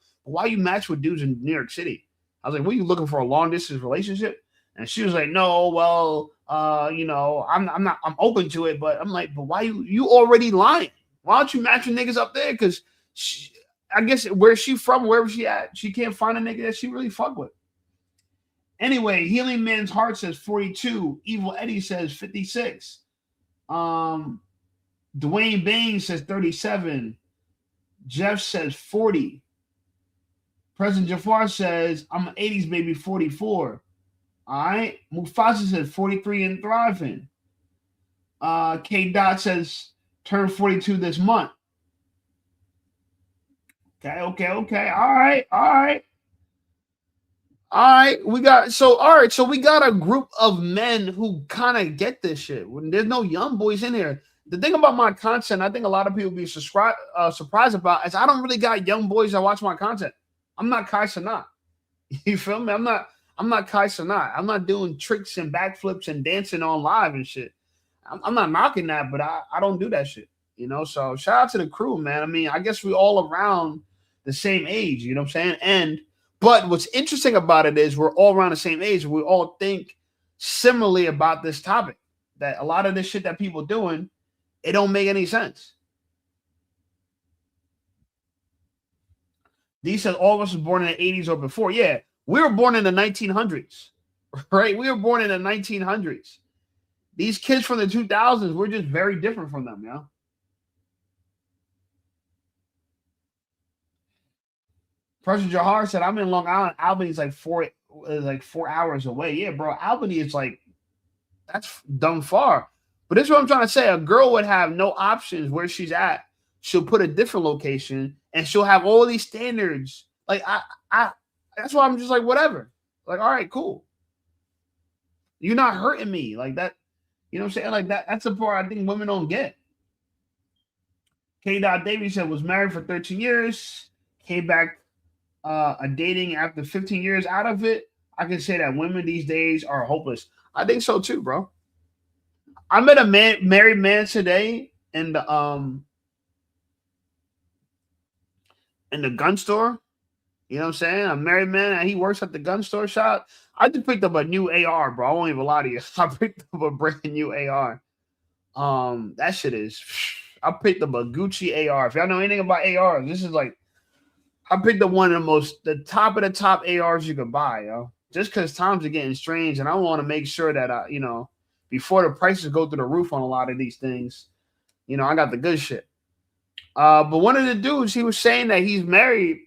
match with dudes in New York City? I was like, what are you looking for, a long distance relationship? And she was like, no, well, I'm open to it, but I'm like, but why you already lying? Why don't you match with niggas up there? Because I guess where's she from, wherever she at, she can't find a nigga that she really fuck with. Anyway, Healing Man's Heart says 42. Evil Eddie says 56. Dwayne Bain says 37. Jeff says 40. President Jafar says, I'm an 80s baby, 44. All right. Mufasa says 43 and thriving. K. Dot says, turn 42 this month. Okay. All right. We got a group of men who kind of get this shit. When there's no young boys in here. The thing about my content, I think a lot of people be surprised about, is I don't really got young boys that watch my content. I'm not Kai Cenat. You feel me? I'm not Kai Cenat. I'm not doing tricks and backflips and dancing on live and shit. I'm not knocking that, but I don't do that shit. You know, so shout out to the crew, man. I mean, I guess we all around the same age, you know what I'm saying? But what's interesting about it is we're all around the same age. We all think similarly about this topic, that a lot of this shit that people doing, it don't make any sense. These said all of us were born in the 80s or before. Yeah, we were born in the 1900s, right? We were born in the 1900s. These kids from the 2000s, we're just very different from them, yeah. President Jahar said, I'm in Long Island. Albany's like 4 hours away. Yeah, bro. Albany is that's dumb far. But this is what I'm trying to say. A girl would have no options where she's at. She'll put a different location and she'll have all these standards. Like, that's why I'm just like, whatever. Like, all right, cool. You're not hurting me like that. You know what I'm saying? Like that's the part I think women don't get. K. Davies said was married for 13 years, came back dating after 15 years out of it. I can say that women these days are hopeless. I think so too, bro. I met a married man today in the gun store. You know what I'm saying? A married man, and he works at the gun store shop. I just picked up a new AR, bro. I won't even lie to you. I picked up a brand new AR. That shit is. I picked up a Gucci AR. If y'all know anything about ARs, this is like. I picked up one of the top of the top ARs you could buy, yo. Just because times are getting strange, and I want to make sure that before the prices go through the roof on a lot of these things, I got the good shit. But one of the dudes, he was saying that he's married.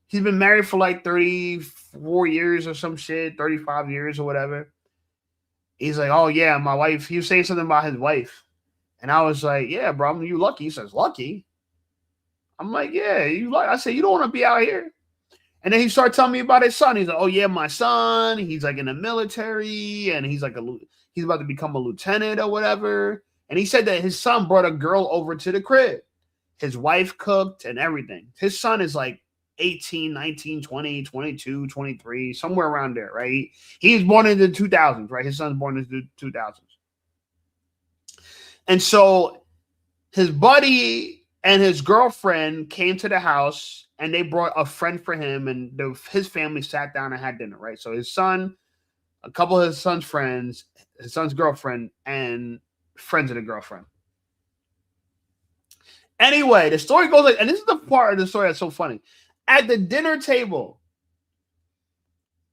He's been married for like 34 years or some shit, 35 years or whatever. He's like, oh, yeah, my wife. He was saying something about his wife. And I was like, yeah, bro, you lucky. He says, lucky? I'm like, yeah, you like. I said, you don't want to be out here. And then he started telling me about his son. He's like, oh, yeah, my son. He's like in the military. And he's like, he's about to become a lieutenant or whatever. And he said that his son brought a girl over to the crib. His wife cooked and everything. His son is like 18, 19, 20, 22, 23, somewhere around there, right? He's born in the 2000s, right? His son's born in the 2000s. And so his buddy and his girlfriend came to the house and they brought a friend for him, and his family sat down and had dinner, right? So his son, a couple of his son's friends, his son's girlfriend, and friends of the girlfriend. Anyway, the story goes like, and this is the part of the story that's so funny. At the dinner table,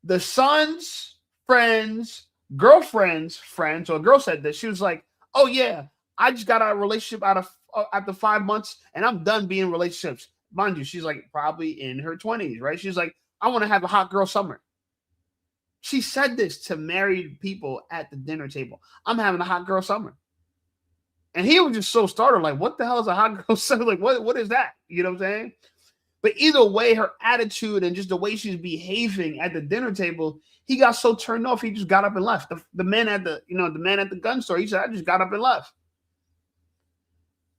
the son's friends, girlfriend's friend, so a girl said this. She was like, oh, yeah, I just got out of a relationship after 5 months, and I'm done being in relationships. Mind you, she's like probably in her 20s, right? She's like, I want to have a hot girl summer. She said this to married people at the dinner table. I'm having a hot girl summer. And he was just so startled, like, what the hell is a hot girl summer? Like, what is that? You know what I'm saying? But either way, her attitude and just the way she's behaving at the dinner table, he got so turned off, he just got up and left. The man at the gun store, he said, I just got up and left.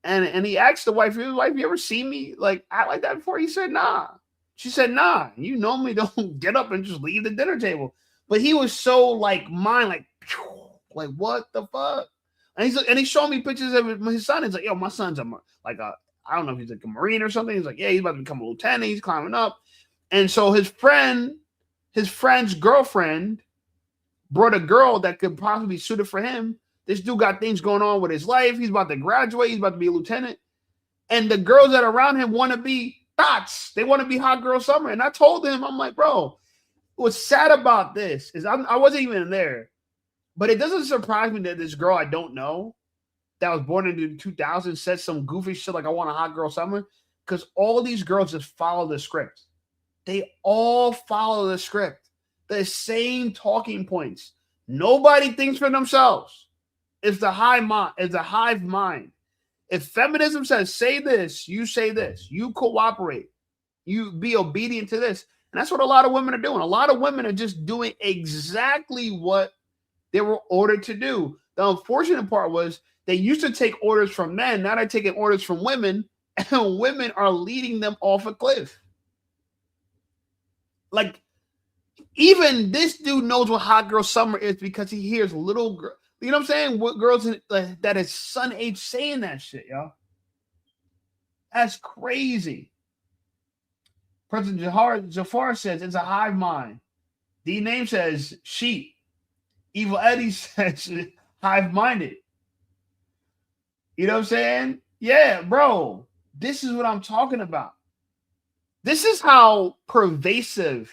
And he asked the wife, you ever seen me like act like that before? He said, nah. She said, nah. You normally don't get up and just leave the dinner table. But he was so like what the fuck? And he's showing me pictures of his son. He's like, yo, my son's I don't know if he's like a Marine or something. He's like, yeah, he's about to become a lieutenant. He's climbing up. And so his friend's girlfriend brought a girl that could possibly be suited for him. This dude got things going on with his life. He's about to graduate. He's about to be a lieutenant. And the girls that are around him want to be thoughts. They want to be hot girl summer. And I told him, I'm like, bro, what's sad about this is I wasn't even there, but it doesn't surprise me that this girl I don't know that was born in the 2000s said some goofy shit like I want a hot girl summer, because all these girls just follow the script. They all follow the script. The same talking points. Nobody thinks for themselves. It's the hive mind. If feminism says say this, you say this. You cooperate. You be obedient to this. And that's what a lot of women are doing. A lot of women are just doing exactly what they were ordered to do. The unfortunate part was they used to take orders from men. Now they're taking orders from women, and women are leading them off a cliff. Like, even this dude knows what hot girl summer is because he hears little girl. You know what I'm saying? What girls that is son age saying that shit, yo. That's crazy. President Jafar says it's a hive mind. D Name says sheep. Evil Eddie says hive minded. You know what I'm saying? Yeah, bro. This is what I'm talking about. This is how pervasive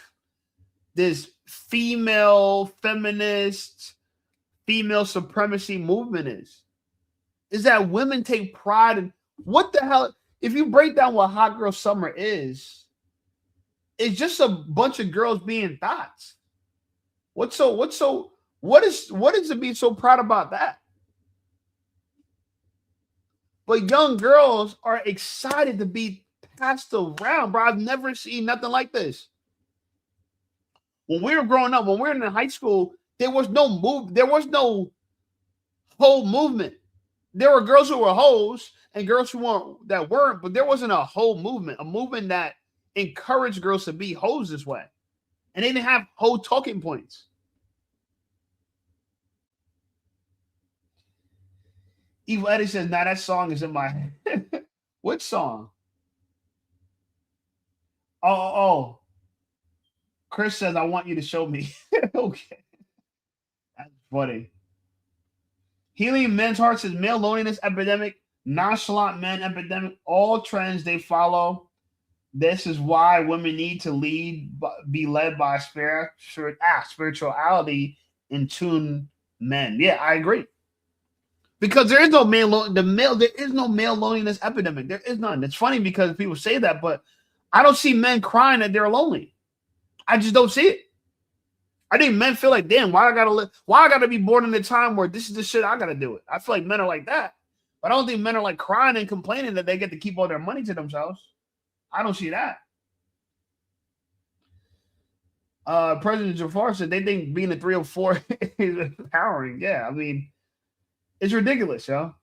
this female feminist, female supremacy movement is that women take pride in what the hell. If you break down what hot girl summer is, it's just a bunch of girls being thoughts. What is to be so proud about that? But young girls are excited to be passed around, bro. I've never seen nothing like this. When we were growing up, when we were in high school, there was no whole movement. There were girls who were hoes and girls who weren't, but there wasn't a whole movement, a movement that encouraged girls to be hoes this way. And they didn't have whole talking points. Evil Eddie says, nah, that song is in my head. Which song? Oh. Chris says, I want you to show me. Okay. That's funny. Healing Men's Heart says, male loneliness epidemic, nonchalant men epidemic, all trends they follow. This is why women need to be led by spirituality in tune men. Yeah, I agree. Because there is no male loneliness epidemic. There is none. It's funny because people say that, but I don't see men crying that they're lonely. I just don't see it. I think men feel like, damn, why I gotta be born in a time where this is the shit I gotta do it. I feel like men are like that. But I don't think men are like crying and complaining that they get to keep all their money to themselves. I don't see that. President Jafar said they think being a 304 is empowering. Yeah, I mean, it's ridiculous, yo.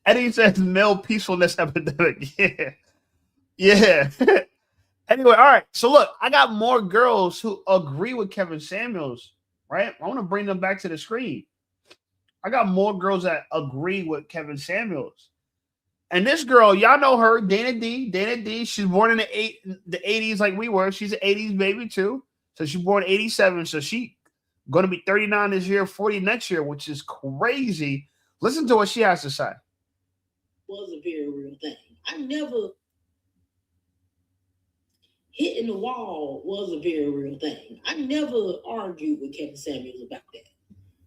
Eddie says male peacefulness epidemic. Yeah. Anyway, all right. So look, I got more girls who agree with Kevin Samuels, right? I want to bring them back to the screen. I got more girls that agree with Kevin Samuels. And this girl, y'all know her, Dana D. She's born in the 80s like we were. She's an 80s baby too. So she's born 87. So she going to be 39 this year, 40 next year, which is crazy. Listen to what she has to say. Was a very real thing. I never hitting the wall was a very real thing. I never argued with Kevin Samuels about that.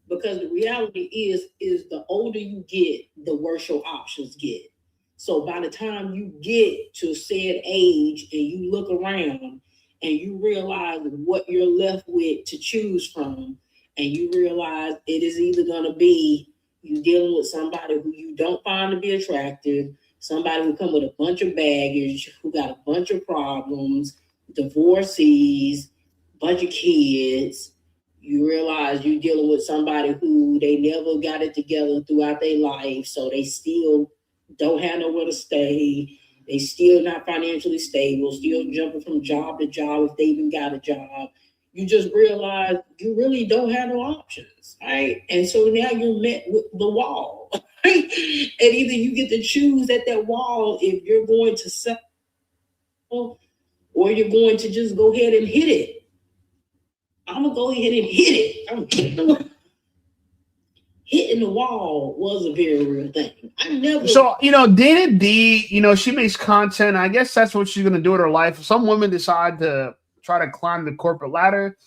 Because the reality is the older you get, the worse your options get. So by the time you get to said age and you look around and you realize what you're left with to choose from, and you realize it is either going to be you dealing with somebody who you don't find to be attractive, somebody who come with a bunch of baggage, who got a bunch of problems, divorcees, bunch of kids. You realize you're dealing with somebody who they never got it together throughout their life, so they still don't have nowhere to stay. They still not financially stable, still jumping from job to job if they even got a job. You just realize you really don't have no options, right? And so now you're met with the wall. Right? And either you get to choose at that wall if you're going to settle or you're going to just go ahead and hit it. I'm going to go ahead and hit it. hitting the wall was a very real thing. I never. So, Dana D, she makes content. I guess that's what she's going to do with her life. Some women decide to try to climb the corporate ladder.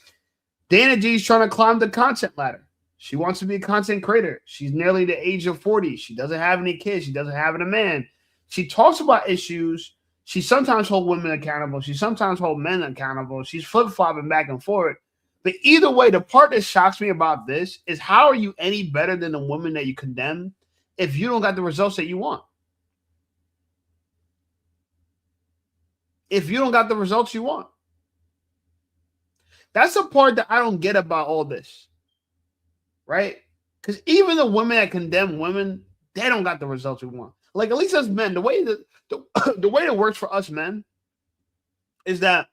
Dana G's trying to climb the content ladder. She wants to be a content creator. She's nearly the age of 40. She doesn't have any kids. She doesn't have a man. She talks about issues. She sometimes holds women accountable. She sometimes holds men accountable. She's flip-flopping back and forth. But either way, the part that shocks me about this is how are you any better than the woman that you condemn if you don't got the results that you want? If you don't got the results you want. That's the part that I don't get about all this. Right? Because even the women that condemn women, they don't got the results we want. Like, at least as men, the way it works for us men is that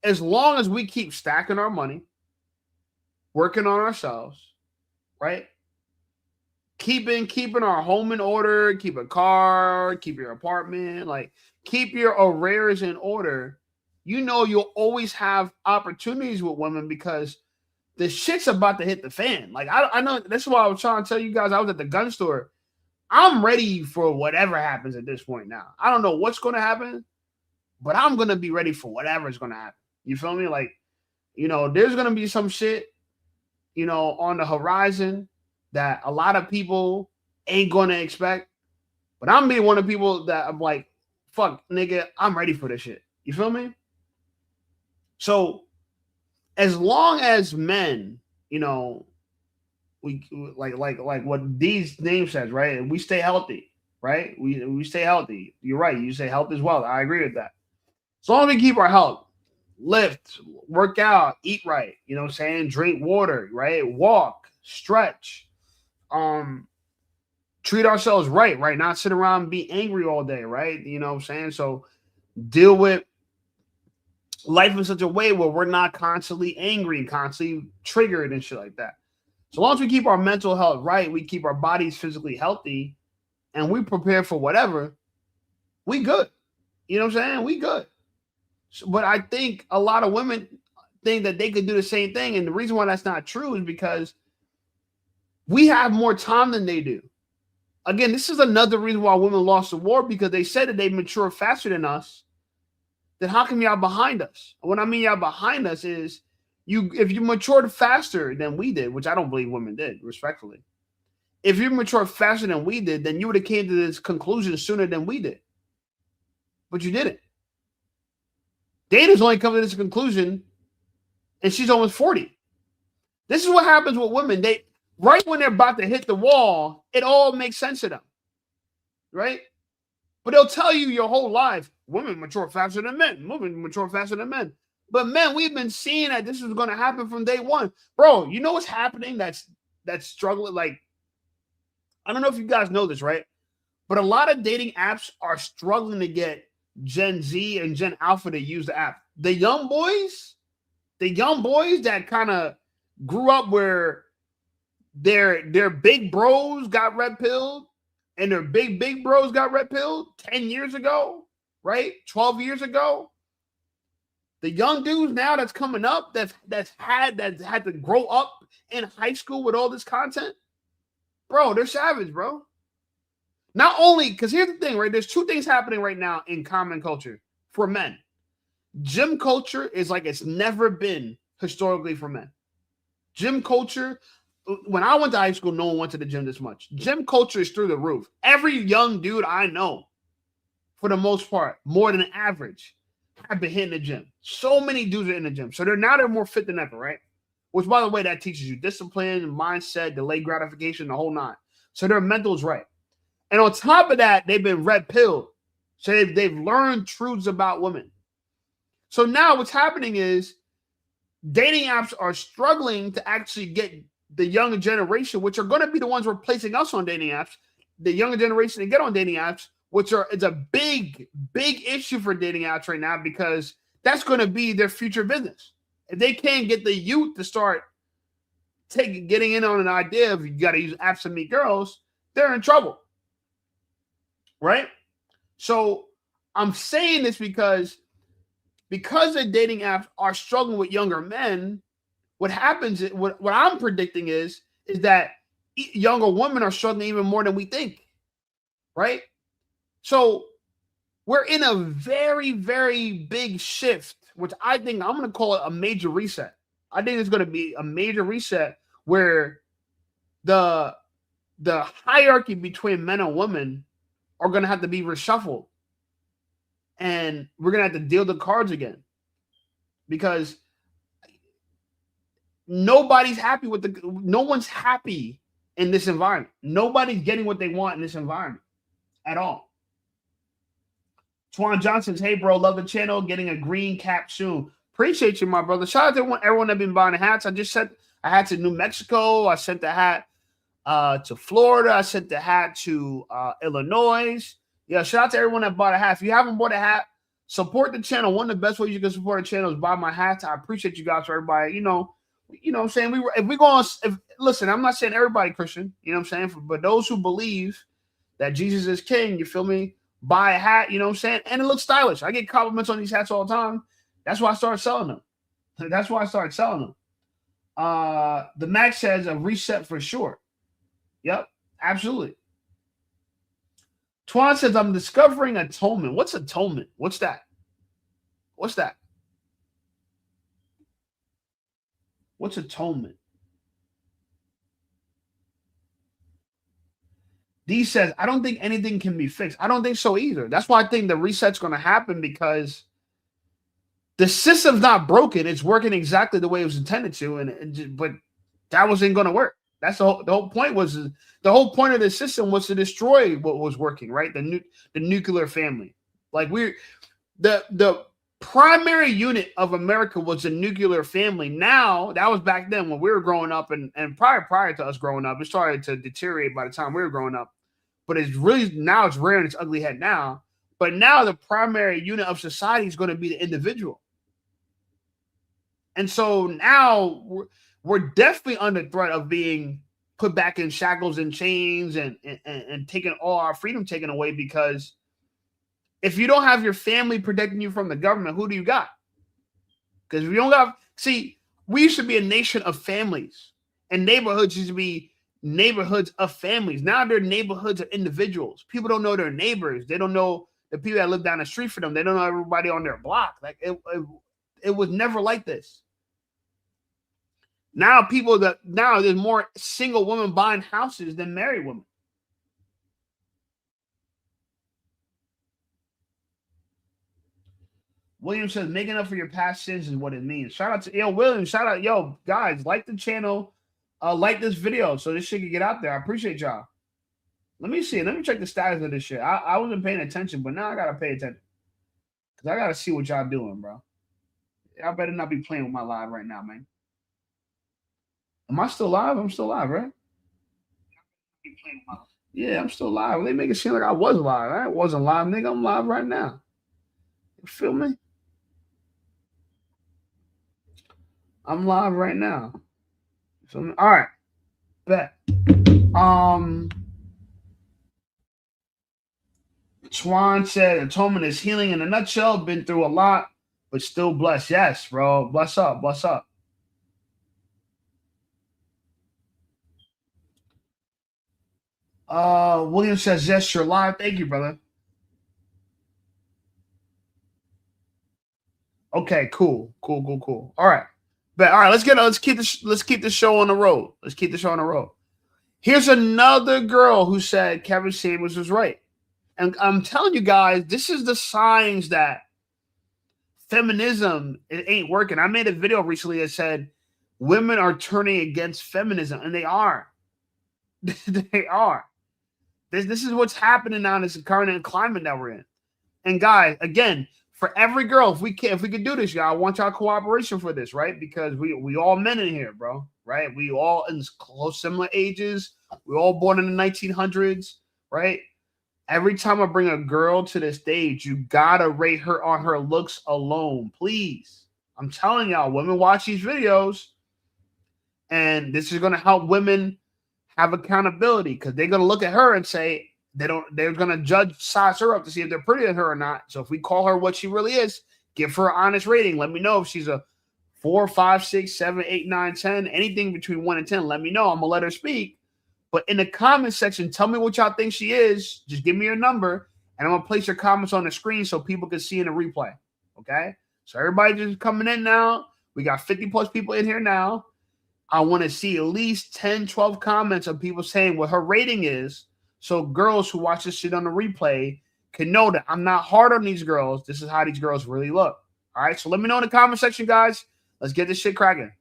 as long as we keep stacking our money, working on ourselves, right? Keeping our home in order, keep a car, keep your apartment, like keep your arrears in order, you'll always have opportunities with women because the shit's about to hit the fan. Like, I know that's why I was trying to tell you guys I was at the gun store. I'm ready for whatever happens at this point now. I don't know what's going to happen, but I'm going to be ready for whatever's going to happen. You feel me? Like, there's going to be some shit, on the horizon that a lot of people ain't going to expect. But I'm being one of the people that I'm like, fuck, nigga, I'm ready for this shit. You feel me? So as long as men, we like what these names says, right? And we stay healthy, right? We stay healthy. You're right. You say health is wealth. I agree with that. As long as we keep our health, lift, work out, eat right, drink water, right? Walk, stretch, treat ourselves right? Not sit around and be angry all day, right? So deal with life in such a way where we're not constantly angry, constantly triggered and shit like that. So long as we keep our mental health right, we keep our bodies physically healthy, and we prepare for whatever, we good. We good. But I think a lot of women think that they could do the same thing. And the reason why that's not true is because we have more time than they do. Again, this is another reason why women lost the war, because they said that they mature faster than us. Then how come y'all behind us? And what I mean y'all behind us is if you matured faster than we did, which I don't believe women did, respectfully. If you matured faster than we did, then you would have came to this conclusion sooner than we did. But you didn't. Dana's only come to this conclusion, and she's almost 40. This is what happens with women. Right when they're about to hit the wall, it all makes sense to them, right? But they'll tell you your whole life, women mature faster than men. Women mature faster than men. But men, we've been seeing that this is going to happen from day one. Bro, you know what's happening that's struggling? Like, I don't know if you guys know this, right? But a lot of dating apps are struggling to get Gen Z and Gen Alpha to use the app. The young boys that kind of grew up where their big bros got red pilled and their big bros got red pilled 10 years ago, right? 12 years ago. The young dudes now that's coming up that had to grow up in high school with all this content, bro, they're savage, bro. Not only, because here's the thing, right? There's two things happening right now in common culture for men. Gym culture is like it's never been historically for men. Gym culture, when I went to high school, no one went to the gym this much. Gym culture is through the roof. Every young dude I know, for the most part, more than average, have been hitting the gym. So many dudes are in the gym. So they're more fit than ever, right? Which, by the way, that teaches you discipline, mindset, delayed gratification, the whole nine. So their mental's right. And on top of that, they've been red pilled. So they've learned truths about women. So now what's happening is dating apps are struggling to actually get the younger generation, which are going to be the ones replacing us on dating apps, the younger generation to get on dating apps, it's a big issue for dating apps right now, because that's going to be their future business. If they can't get the youth to start getting in on an idea of you got to use apps to meet girls, they're in trouble. Right? So I'm saying this because the dating apps are struggling with younger men. What happens, what I'm predicting is that younger women are struggling even more than we think, right? So we're in a very, very big shift, which I think I'm going to call it a major reset. I think it's going to be a major reset where the hierarchy between men and women are going to have to be reshuffled. And we're going to have to deal the cards again. Because no one's happy in this environment. Nobody's getting what they want in this environment at all. Twan Johnson says, hey, bro, love the channel. Getting a green cap soon. Appreciate you, my brother. Shout out to everyone that been buying the hats. I just sent a hat to New Mexico. I sent the hat to Florida. I sent the hat to Illinois. Yeah, shout out to everyone that bought a hat. If you haven't bought a hat, support the channel. One of the best ways you can support the channel is buy my hats. I appreciate you guys for everybody. You know what I'm saying? Listen, I'm not saying everybody Christian, you know what I'm saying? But those who believe that Jesus is king, you feel me? Buy a hat, you know what I'm saying? And it looks stylish. I get compliments on these hats all the time. That's why I started selling them. The Max says a reset for sure. Yep, absolutely. Twan says, I'm discovering atonement. What's atonement? What's that? What's atonement? D says, I don't think anything can be fixed. I don't think so either. That's why I think the reset's going to happen, because the system's not broken. It's working exactly the way it was intended to, but that wasn't going to work. That's the whole point. The whole point of the system was to destroy what was working, right? The nuclear family. Like the primary unit of America was the nuclear family. Now, that was back then when we were growing up, and prior to us growing up. It started to deteriorate by the time we were growing up. But it's really, now it's rearing its ugly head now. But now the primary unit of society is going to be the individual. And so now we're definitely under threat of being put back in shackles and chains and taking all our freedom taken away, because if you don't have your family protecting you from the government, who do you got? Because if you don't got, we used to be a nation of families, and neighborhoods used to be neighborhoods of families. Now they're neighborhoods of individuals. People don't know their neighbors. They don't know the people that live down the street for them. They don't know everybody on their block. Like it was never like this. Now there's more single women buying houses than married women. William says, making up for your past sins is what it means. Shout out to William. Shout out, guys, like the channel, like this video so this shit can get out there. I appreciate y'all. Let me see. Let me check the status of this shit. I wasn't paying attention, but now I gotta pay attention, because I gotta see what y'all doing, bro. Y'all better not be playing with my live right now, man. Am I still live? I'm still live, right? Yeah, I'm still live. They make it seem like I was live. I wasn't live, nigga. I'm live right now. You feel me? I'm live right now. So, all right. Bet. Twan said, atonement is healing in a nutshell. Been through a lot, but still blessed. Yes, bro. Bless up. Bless up. William says, yes, you're live. Thank you, brother. Okay, cool. All right. But all right, let's keep the show on the road. Let's keep the show on the road. Here's another girl who said Kevin Samuels was right. And I'm telling you guys, this is the signs that feminism, it ain't working. I made a video recently that said women are turning against feminism, and they are. They are. This is what's happening now in this current climate that we're in. And guys, again, for every girl, if we could do this, y'all, I want y'all cooperation for this, right? Because we all men in here, bro, right? We all in close similar ages. We all born in the 1900s, right? Every time I bring a girl to the stage, you gotta rate her on her looks alone, please. I'm telling y'all, women watch these videos, and this is gonna help women have accountability, because they're gonna look at her and say they're gonna size her up to see if they're prettier than her or not. So if we call her what she really is, give her an honest rating. Let me know if she's a 4, 5, 6, 7, 8, 9, 10, anything between 1 and 10. Let me know. I'm gonna let her speak. But in the comment section, tell me what y'all think she is. Just give me your number, and I'm gonna place your comments on the screen so people can see in the replay. Okay? So everybody just coming in now. We got 50 plus people in here now. I want to see at least 10, 12 comments of people saying what her rating is, so girls who watch this shit on the replay can know that I'm not hard on these girls. This is how these girls really look. All right? So let me know in the comment section, guys. Let's get this shit cracking.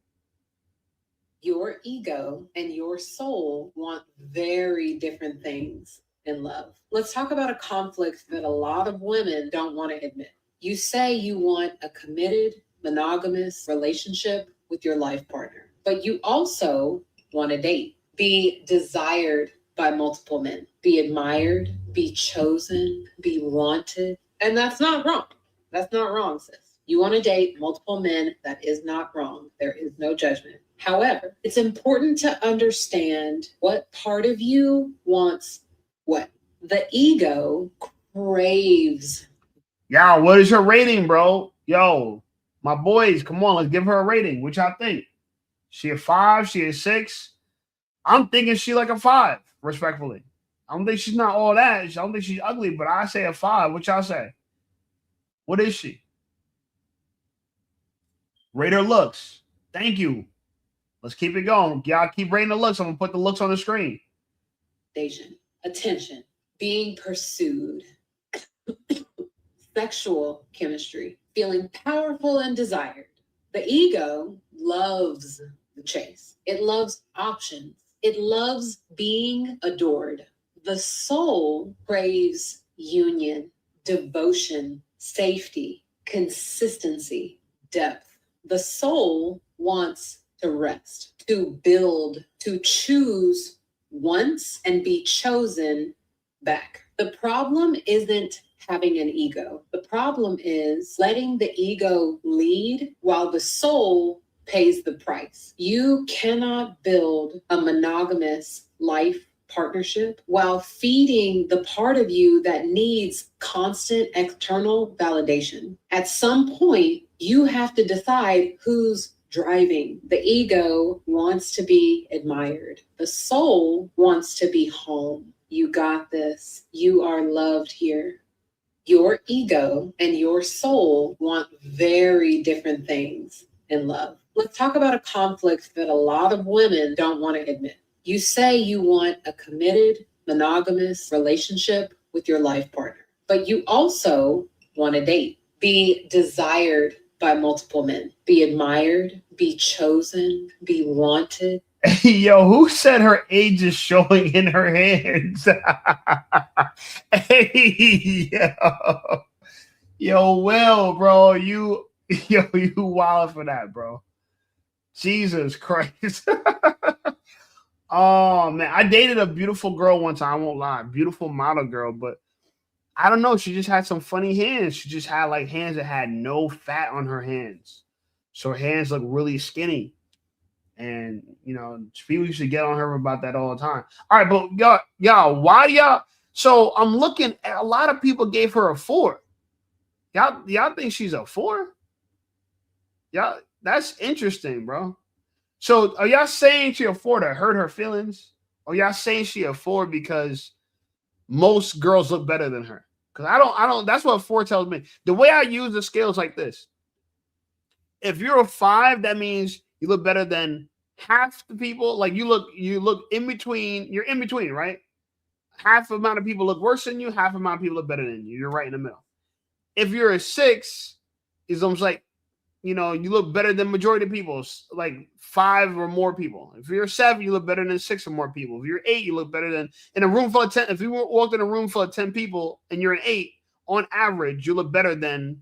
Your ego and your soul want very different things in love. Let's talk about a conflict that a lot of women don't want to admit. You say you want a committed, monogamous relationship with your life partner, but you also want to date, be desired by multiple men, be admired, be chosen, be wanted. And that's not wrong. That's not wrong, sis. You want to date multiple men. That is not wrong. There is no judgment. However, it's important to understand what part of you wants what. The ego craves. Yeah, what is her rating, bro? Yo, my boys, come on, let's give her a rating. What y'all think? She a 5? She a 6? I'm thinking she like a 5, respectfully. I don't think she's not all that. I don't think she's ugly, but I say a 5. What y'all say? What is she? Rate her looks. Thank you. Let's keep it going. Y'all keep rating the looks. I'm going to put the looks on the screen. Attention, being pursued, sexual chemistry, feeling powerful and desired. The ego loves the chase. It loves options. It loves being adored. The soul craves union, devotion, safety, consistency, depth. The soul wants to rest, to build, to choose once and be chosen back. The problem isn't having an ego. The problem is letting the ego lead while the soul pays the price. You cannot build a monogamous life partnership while feeding the part of you that needs constant external validation. At some point, you have to decide who's driving. The ego wants to be admired. The soul wants to be home. You got this. You are loved here. Your ego and your soul want very different things in love. Let's talk about a conflict that a lot of women don't want to admit. You say you want a committed, monogamous relationship with your life partner, but you also want to date, be desired by multiple men, be admired, be chosen, be wanted. Yo, who said her age is showing in her hands? Hey, yo, Will, bro, you wild for that, bro. Jesus Christ. Oh man, I dated a beautiful girl one time. I won't lie, beautiful model girl, but I don't know. She just had some funny hands. She just had like hands that had no fat on her hands, so her hands look really skinny. And you know, people used to get on her about that all the time. All right, but y'all, why y'all? So I'm looking at a lot of people gave her a 4. Y'all think she's a 4? Y'all, that's interesting, bro. So are y'all saying she a 4 to hurt her feelings? Or y'all saying she a 4 because most girls look better than her? Because I don't. That's what 4 tells me. The way I use the scale is like this. If you're a 5, that means you look better than half the people. Like you look in between. You're in between, right? Half the amount of people look worse than you. Half the amount of people look better than you. You're right in the middle. If you're a 6, it's almost like, you know, you look better than majority of people, like 5 or more people. If you're a 7, you look better than 6 or more people. If you're 8, you look better than in a room full of 10. If you walked in a room full of 10 people and you're an 8, on average, you look better than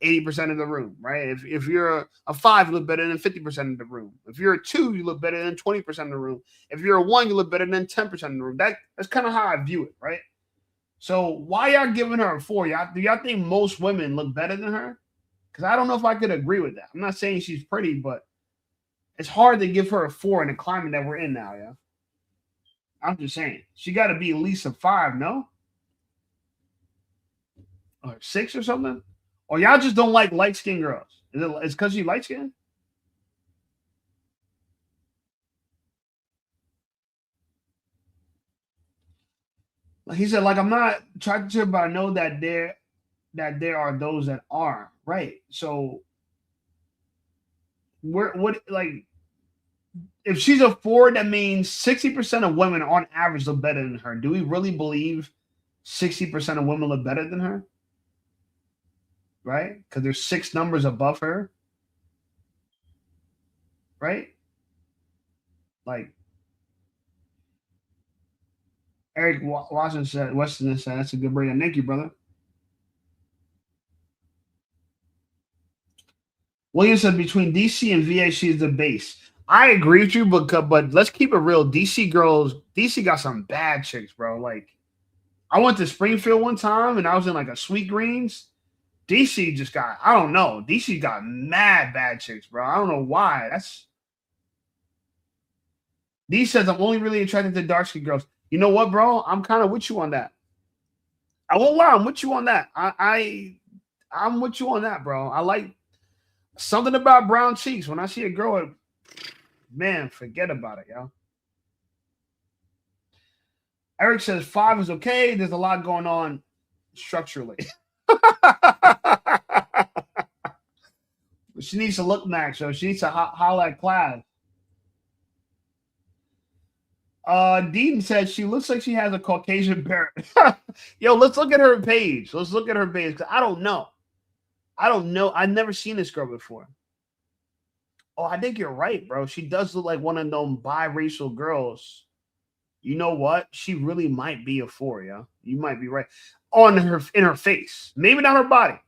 80% of the room, right? If you're a 5, you look better than 50% of the room. If you're a 2, you look better than 20% of the room. If you're a 1, you look better than 10% of the room. That's kind of how I view it, right? So why y'all giving her a 4? Do y'all think most women look better than her? Because I don't know if I could agree with that. I'm not saying she's pretty, but it's hard to give her a 4 in the climate that we're in now, yeah. I'm just saying. She got to be at least a 5, no? Or 6 or something? Or y'all just don't like light-skinned girls? It's because you light-skinned? He said, like, I'm not attracted, but I know that there are those that are, right? So what like if she's a 4, that means 60% of women on average look better than her. Do we really believe 60% of women look better than her? Right? Because there's 6 numbers above her. Right? Like Eric Washington said, Weston said, that's a good breakdown. Thank you, brother. William said between DC and VA, she's the base. I agree with you, but let's keep it real. DC got some bad chicks, bro. Like, I went to Springfield one time and I was in like a Sweet Greens. DC just got, I don't know. DC got mad bad chicks, bro. I don't know why. D says I'm only really attracted to dark skinned girls. You know what, bro? I'm kind of with you on that. I won't lie, I'm with you on that. I'm with you on that, bro. I like something about brown cheeks. When I see a girl, man, forget about it, yo. Eric says 5 is okay. There's a lot going on structurally. She needs to look max, so she needs to holler at class. Dean said she looks like she has a Caucasian parent. Yo, let's look at her page. Let's look at her page. I don't know. I've never seen this girl before. Oh, I think you're right, bro. She does look like one of them biracial girls. You know what? She really might be a 4, yeah. You might be right. In her face. Maybe not her body.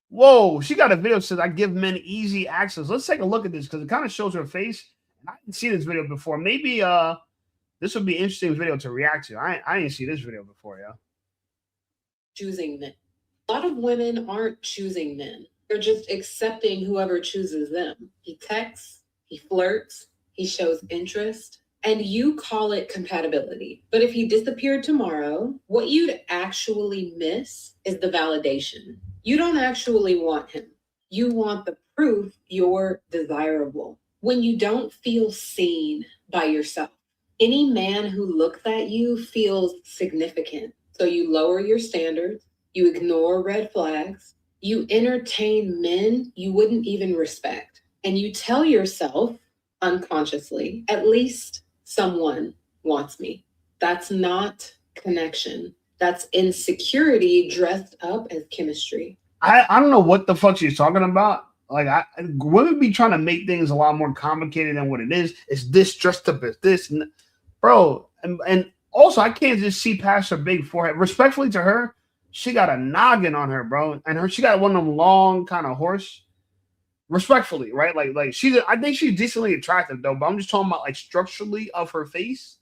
Whoa, she got a video that says I give men easy access. Let's take a look at this because it kind of shows her face. I didn't see this video before. Maybe this would be an interesting video to react to. I didn't see this video before, yeah. Choosing men. A lot of women aren't choosing men. They're just accepting whoever chooses them. He texts, he flirts, he shows interest, and you call it compatibility. But if he disappeared tomorrow, what you'd actually miss is the validation. You don't actually want him. You want the proof you're desirable. When you don't feel seen by yourself, any man who looks at you feels significant. So you lower your standards, you ignore red flags, you entertain men you wouldn't even respect, and you tell yourself unconsciously, at least someone wants me. That's not connection. That's insecurity dressed up as chemistry. I don't know what the fuck she's talking about. Like, women be trying to make things a lot more complicated than what it is. It's this dressed up as this, bro. And also, I can't just see past her big forehead. Respectfully to her, she got a noggin on her, bro, and she got one of them long kind of horse. Respectfully, right? Like I think she's decently attractive though. But I'm just talking about like structurally of her face.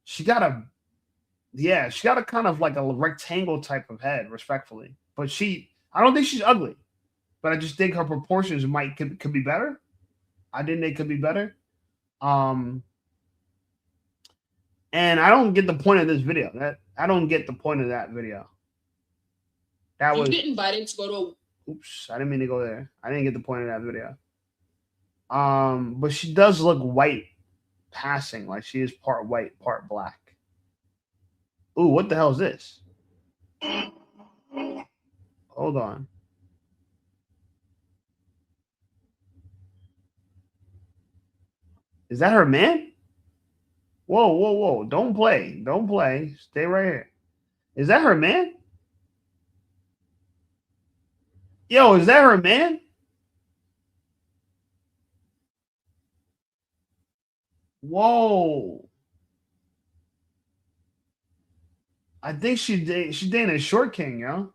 She got a kind of like a rectangle type of head. Respectfully, but I don't think she's ugly, but I just think her proportions could be better. I think they could be better. And I don't get the point of this video. I don't get the point of that video. That was. You get invited to go to. Oops, I didn't mean to go there. I didn't get the point of that video. But she does look white passing, like she is part white, part black. Ooh, what the hell is this? Hold on. Is that her man? Whoa. Don't play. Stay right here. Is that her man? Yo, is that her man? Whoa. I think she's dating a short king, yo.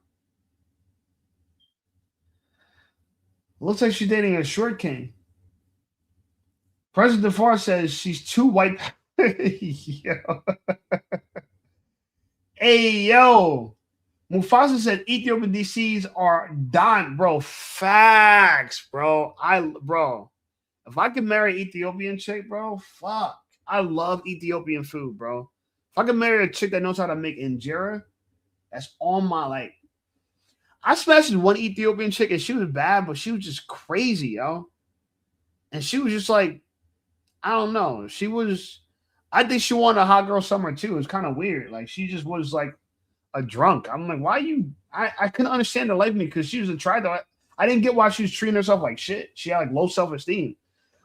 Looks like she's dating a short king. President DeFar says she's too white. Yo. Hey, yo. Mufasa said Ethiopian DCs are dying, bro. Facts, bro. If I could marry an Ethiopian chick, bro, fuck. I love Ethiopian food, bro. If I could marry a chick that knows how to make injera, that's all my like. I smashed one Ethiopian chick and she was bad, but she was just crazy, yo. And she was just like, I don't know. I think she won a hot girl summer too. It's kind of weird. Like she just was like a drunk. I'm like, why you? I couldn't understand her life me because she was a try though. I didn't get why she was treating herself like shit. She had like low self-esteem.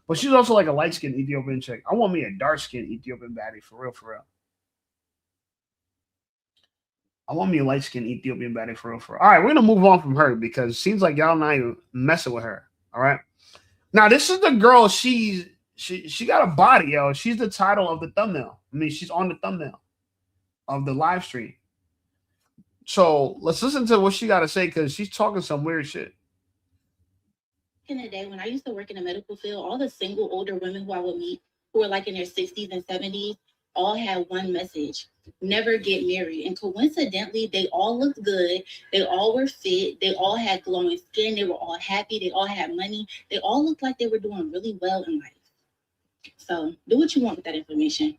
But she's also like a light-skinned Ethiopian chick. I want me a dark-skinned Ethiopian baddie, for real, for real. I want me a light-skinned Ethiopian baddie, for real, for real. All right, we're going to move on from her because it seems like y'all not even messing with her, all right? Now, this is the girl, she got a body, yo. She's the title of the thumbnail. I mean, she's on the thumbnail of the live stream. So let's listen to what she got to say because she's talking some weird shit. In the day when I used to work in the medical field, all the single older women who I would meet who were like in their 60s and 70s all had one message: never get married. And coincidentally, they all looked good. They all were fit. They all had glowing skin. They were all happy. They all had money. They all looked like they were doing really well in life. So do what you want with that information.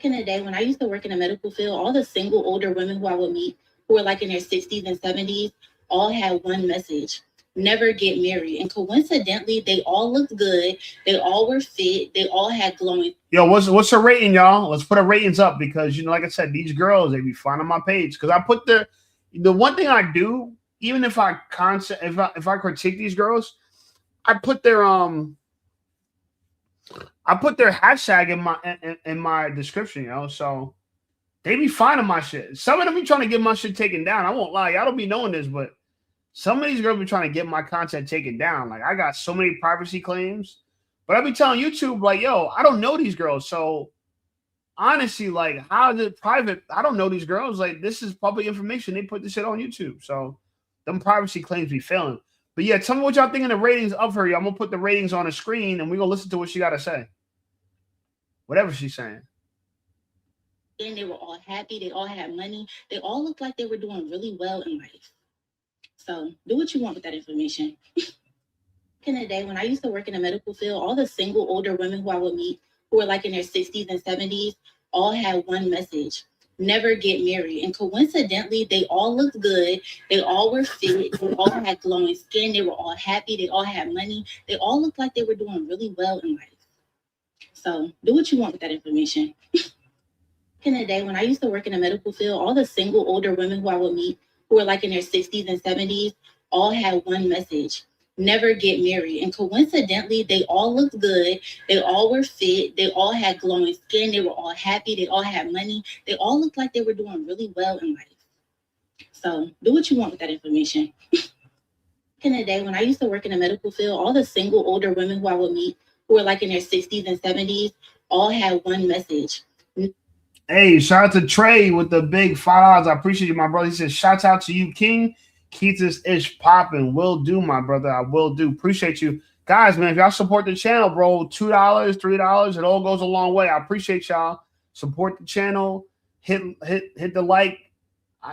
In the day when I used to work in the medical field, all the single older women who I would meet who were like in their 60s and 70s all had one message: never get married. And coincidentally, they all looked good. They all were fit. They all had glowing. Yo, what's her rating, y'all? Let's put her ratings up because, you know, like I said, these girls, they be fine on my page. Because I put the one thing I do, even if I critique these girls, I put their hashtag in my description, you know. So they be finding my shit. Some of them be trying to get my shit taken down. I won't lie, y'all don't be knowing this, but some of these girls be trying to get my content taken down. Like I got so many privacy claims, but I be telling YouTube like, yo, I don't know these girls. So honestly, like, how is it private? I don't know these girls. Like, this is public information. They put this shit on YouTube. So them privacy claims be failing. But yeah, tell me what y'all think of the ratings of her. I'm gonna put the ratings on the screen and we're gonna listen to what she gotta say. Whatever she's saying. And they were all happy. They all had money. They all looked like they were doing really well in life. So do what you want with that information. In the day when I used to work in the medical field, all the single older women who I would meet who were like in their 60s and 70s all had one message: never get married. And coincidentally, they all looked good. They all were fit. They all had glowing skin. They were all happy. They all had money. They all looked like they were doing really well in life. So do what you want with that information. In the day when I used to work in the medical field, all the single older women who I would meet who were like in their 60s and 70s all had one message: never get married. And coincidentally, they all looked good. They all were fit. They all had glowing skin. They were all happy. They all had money. They all looked like they were doing really well in life. So do what you want with that information. In the day when I used to work in the medical field, all the single older women who I would meet who were like in their 60s and 70s all had one message. Hey, shout out to Trey with the big $5. I appreciate you, my brother. He says, shouts out to you, King. Keep this ish popping. Will do, my brother. I will do. Appreciate you. Guys, man, if y'all support the channel, bro, $2, $3, it all goes a long way. I appreciate y'all. Support the channel. Hit the like.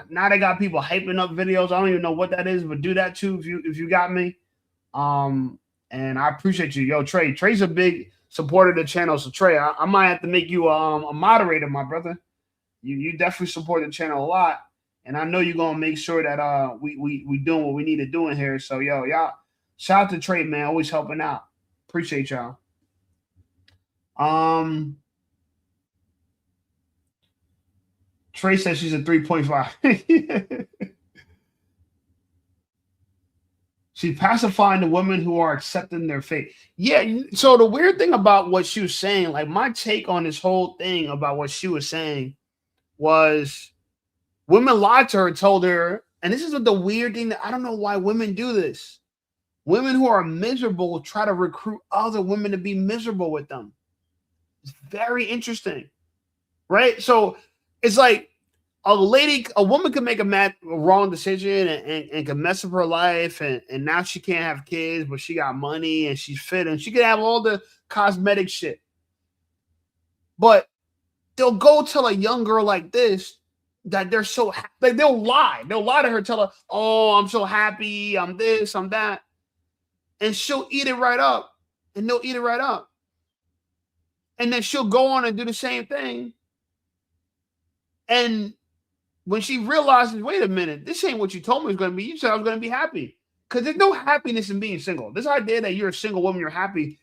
Now they got people hyping up videos. I don't even know what that is, but do that too if you got me. And I appreciate you. Yo, Trey. Trey's a big supporter of the channel. So Trey, I might have to make you a moderator, my brother. You definitely support the channel a lot. And I know you're gonna make sure that we doing what we need to do in here. So y'all shout out to Trey, man, always helping out. Appreciate y'all. Trey says she's a 3.5. She's pacifying the women who are accepting their fate. Yeah, so the weird thing about what she was saying, like my take on this whole thing about what she was saying was women lied to her and told her, and this is the weird thing that I don't know why women do this. Women who are miserable try to recruit other women to be miserable with them. It's very interesting, right? So it's like a woman can make a wrong decision and can mess up her life, and now she can't have kids, but she got money and she's fit and she can have all the cosmetic shit. But they'll go tell a young girl like this that they're so happy. Like they'll lie to her, tell her, oh, I'm so happy, I'm this, I'm that. And she'll eat it right up. And they'll eat it right up. And then she'll go on and do the same thing. And when she realizes, wait a minute, this ain't what you told me it was going to be. You said I was going to be happy. Because there's no happiness in being single. This idea that you're a single woman, you're happy.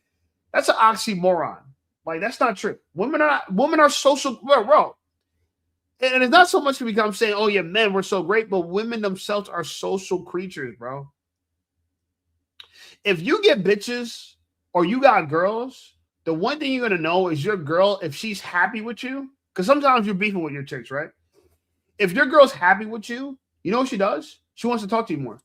That's an oxymoron. Like, that's not true. Women are social, bro. And it's not so much because I'm saying, oh yeah, men, we're so great, but women themselves are social creatures, bro. If you get bitches or you got girls, the one thing you're gonna know is your girl, if she's happy with you, because sometimes you're beefing with your chicks, right? If your girl's happy with you, you know what she does? She wants to talk to you more.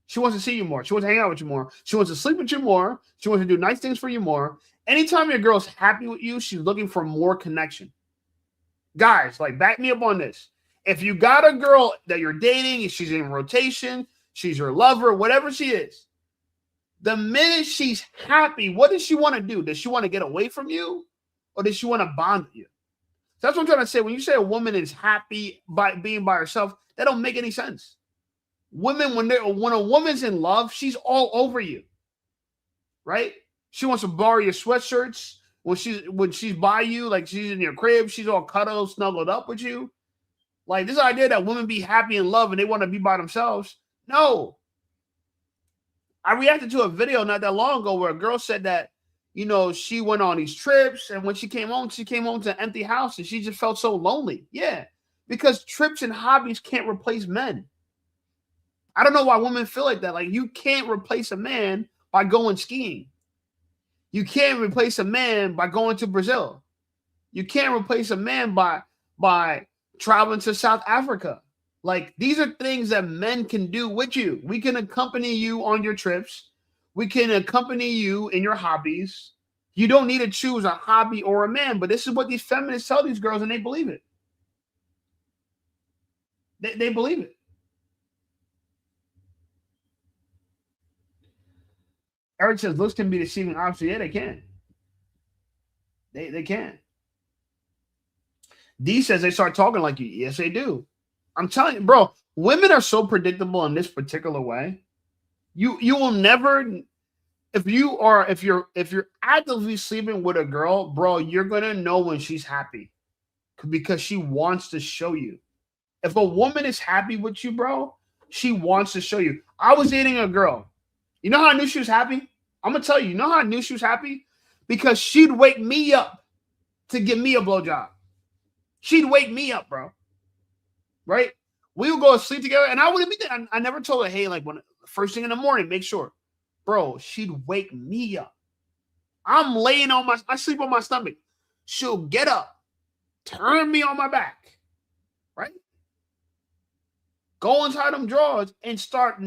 She wants to see you more. She wants to hang out with you more. She wants to sleep with you more. She wants to do nice things for you more. Anytime your girl's happy with you, she's looking for more connection. Guys, like, back me up on this. If you got a girl that you're dating, she's in rotation, she's your lover, whatever she is, the minute she's happy, what does she want to do? Does she want to get away from you, or does she want to bond with you? So that's what I'm trying to say. When you say a woman is happy by being by herself, that don't make any sense. Women, when a woman's in love, she's all over you, right? She wants to borrow your sweatshirts when she's by you, like she's in your crib, she's all cuddled, snuggled up with you. Like, this idea that women be happy in love and they want to be by themselves, no. I reacted to a video not that long ago where a girl said that, you know, she went on these trips, and when she came home to an empty house, and she just felt so lonely. Yeah, because trips and hobbies can't replace men. I don't know why women feel like that. Like, you can't replace a man by going skiing. You can't replace a man by going to Brazil. You can't replace a man by traveling to South Africa. Like, these are things that men can do with you. We can accompany you on your trips. We can accompany you in your hobbies. You don't need to choose a hobby or a man, but this is what these feminists tell these girls, and they believe it. They believe it. Eric says looks can be deceiving. Obviously, yeah, they can. They can. D says they start talking like you. Yes, they do. I'm telling you, bro, women are so predictable in this particular way. You will never, if you're actively sleeping with a girl, bro, you're gonna know when she's happy because she wants to show you. If a woman is happy with you, bro, she wants to show you. I was dating a girl. You know how I knew she was happy? I'm gonna tell you. You know how I knew she was happy? Because she'd wake me up to give me a blowjob. She'd wake me up, bro. Right? We would go to sleep together, and I wouldn't be there. I never told her, hey, like, when first thing in the morning, make sure. Bro, she'd wake me up. I'm laying on I sleep on my stomach. She'll get up, turn me on my back, right? Go inside them drawers and start,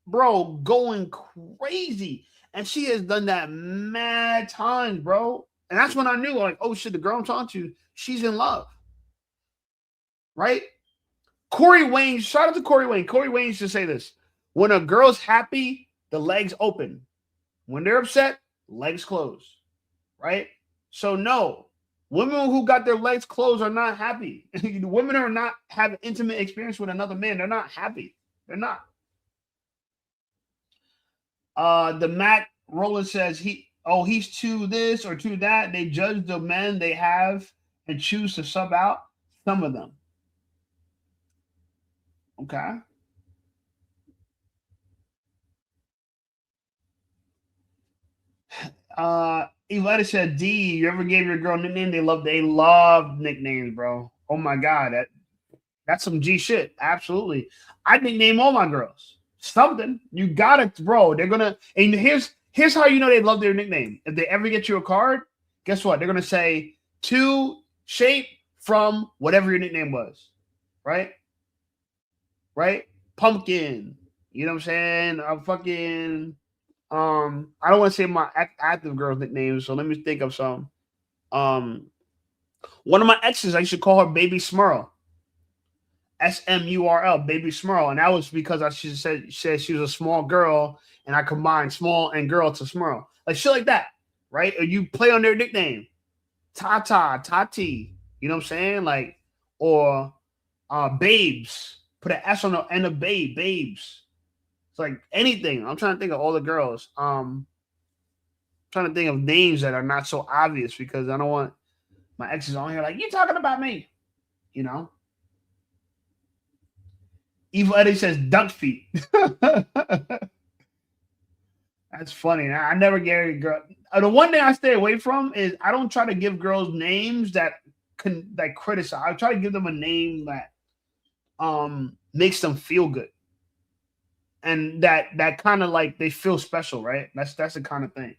bro, going crazy. And she has done that mad times, bro. And that's when I knew, like, oh shit, the girl I'm talking to, she's in love. Right? Corey Wayne, shout out to Corey Wayne. Corey Wayne used to say this: when a girl's happy, the legs open. When they're upset, legs close. Right? So no, women who got their legs closed are not happy. Women are not having intimate experience with another man. They're not happy. They're not. The Matt Roland says he's to this or to that. They judge the men they have and choose to sub out some of them. Okay. Evetta said, D, you ever gave your girl a nickname? They love nicknames, bro. Oh my God. That's some G shit. Absolutely. I nickname all my girls. Something. You got it, bro. They're gonna, and here's how you know they love their nickname. If they ever get you a card, guess what? They're gonna say to shape from whatever your nickname was. Right? Pumpkin. You know what I'm saying? I'm fucking I don't want to say my active girl's nickname, so let me think of some. One of my exes, I used to call her Baby Smurl. SMURL, Baby Smurl. And that was because she said she was a small girl, and I combined small and girl to Smurl. Like shit like that, right? Or you play on their nickname. Tata, Tati. You know what I'm saying? Like, or Babes. Put an S on the end of Babes. It's like anything. I'm trying to think of all the girls. Trying to think of names that are not so obvious because I don't want my exes on here like, you talking about me, you know? Evil Eddie says dunk feet. That's That's funny. I never get a girl. The one thing I stay away from is I don't try to give girls names that can like criticize. I try to give them a name that makes them feel good. And that kind of like they feel special, right? That's the kind of thing.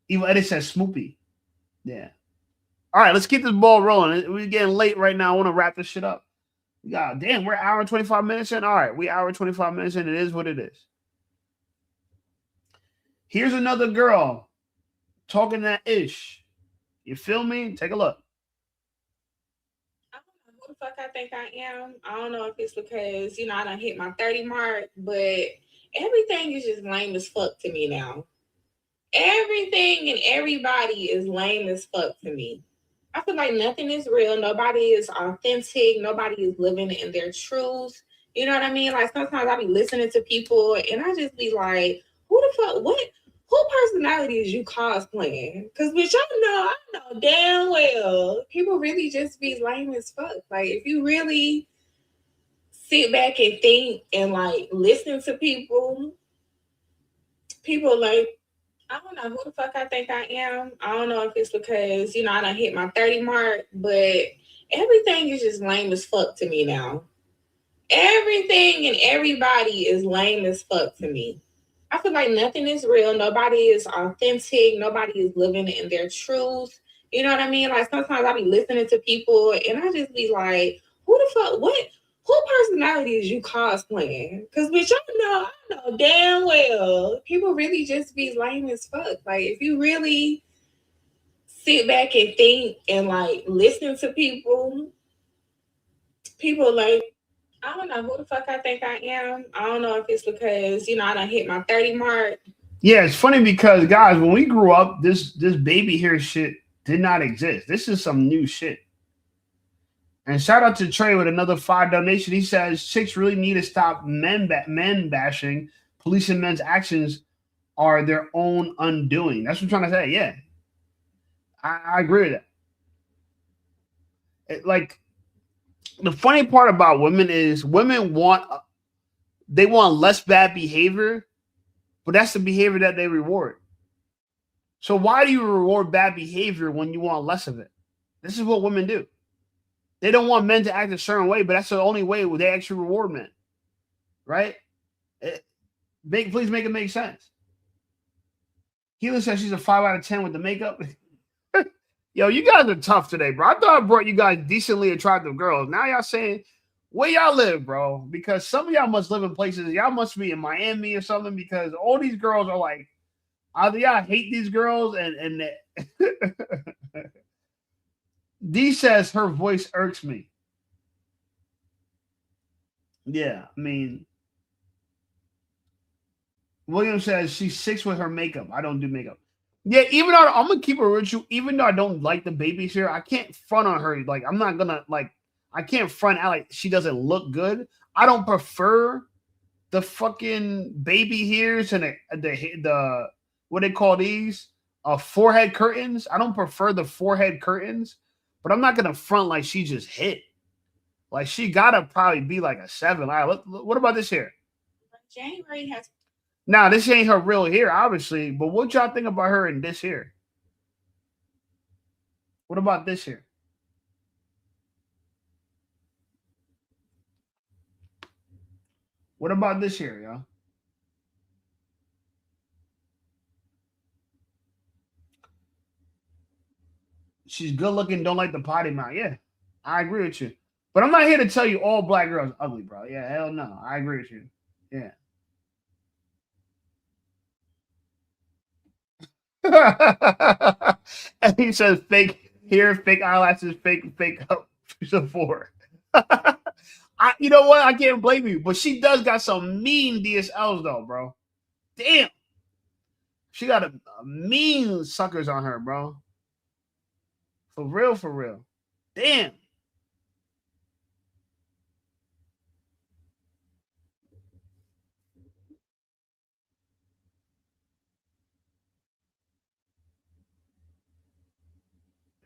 Even Eddie says Smoopy. Yeah. All right, let's keep this ball rolling. We're getting late right now. I want to wrap this shit up. God damn, we're an hour and 25 minutes in. All right, we hour and 25 minutes in. It is what it is. Here's another girl talking that ish. You feel me? Take a look. I don't know who the fuck I think I am. I don't know if it's because, I done hit my 30 mark, but everything is just lame as fuck to me now. Everything and everybody is lame as fuck to me. I feel like nothing is real. Nobody is authentic. Nobody is living in their truth. You know what I mean? Like sometimes I be listening to people and I just be like, who the fuck, who personality is you cosplaying? Because bitch, I know damn well people really just be lame as fuck. Like if you really sit back and think and like listen to people like, I don't know who the fuck I think I am. I don't know if it's because, I done hit my 30 mark, but everything is just lame as fuck to me now. Everything and everybody is lame as fuck to me. I feel like nothing is real. Nobody is authentic. Nobody is living in their truth. You know what I mean? Like sometimes I be listening to people and I just be like, who the fuck, who personality is you cosplaying? Because bitch, I know damn well people really just be lame as fuck. Like if you really sit back and think and like listen to people like, I don't know who the fuck I think I am. I don't know if it's because, I done hit my 30 mark. Yeah, it's funny because guys, when we grew up, this baby hair shit did not exist. This is some new shit. And shout out to Trey with another 5 donation. He says chicks really need to stop men bashing. Police and men's actions are their own undoing. That's what I'm trying to say. Yeah, I agree with that. Like the funny part about women is women want less bad behavior, but that's the behavior that they reward. So why do you reward bad behavior when you want less of it? This is what women do. They don't want men to act a certain way, but that's the only way they actually reward men, right? Please make it make sense. Keelan says she's a 5 out of 10 with the makeup. Yo, you guys are tough today, bro. I thought I brought you guys decently attractive girls. Now y'all saying where y'all live, bro? Because some of y'all must live in places. Y'all must be in Miami or something. Because all these girls are like, either y'all hate these girls and D says her voice irks me. Yeah, I mean, William says she's 6 with her makeup. I don't do makeup. Yeah, even though I'm gonna keep it ritual, even though I don't like the babies here, I can't front on her. Like, I'm not gonna I can't front out like she doesn't look good. I don't prefer the fucking baby hairs and the what they call these forehead curtains. I don't prefer the forehead curtains. But I'm not gonna front like she just hit. Like she gotta probably be like a 7. All right, what about this here? January has. Now this ain't her real hair, obviously. But what y'all think about her in this here? What about this here? What about this here, y'all? She's good looking, don't like the potty mouth. Yeah, I agree with you. But I'm not here to tell you all black girls are ugly, bro. Yeah, hell no. I agree with you. Yeah. And he says fake hair, fake eyelashes, fake up. She's a 4. You know what? I can't blame you. But she does got some mean DSLs though, bro. Damn. She got a mean suckers on her, bro. For real, for real. Damn.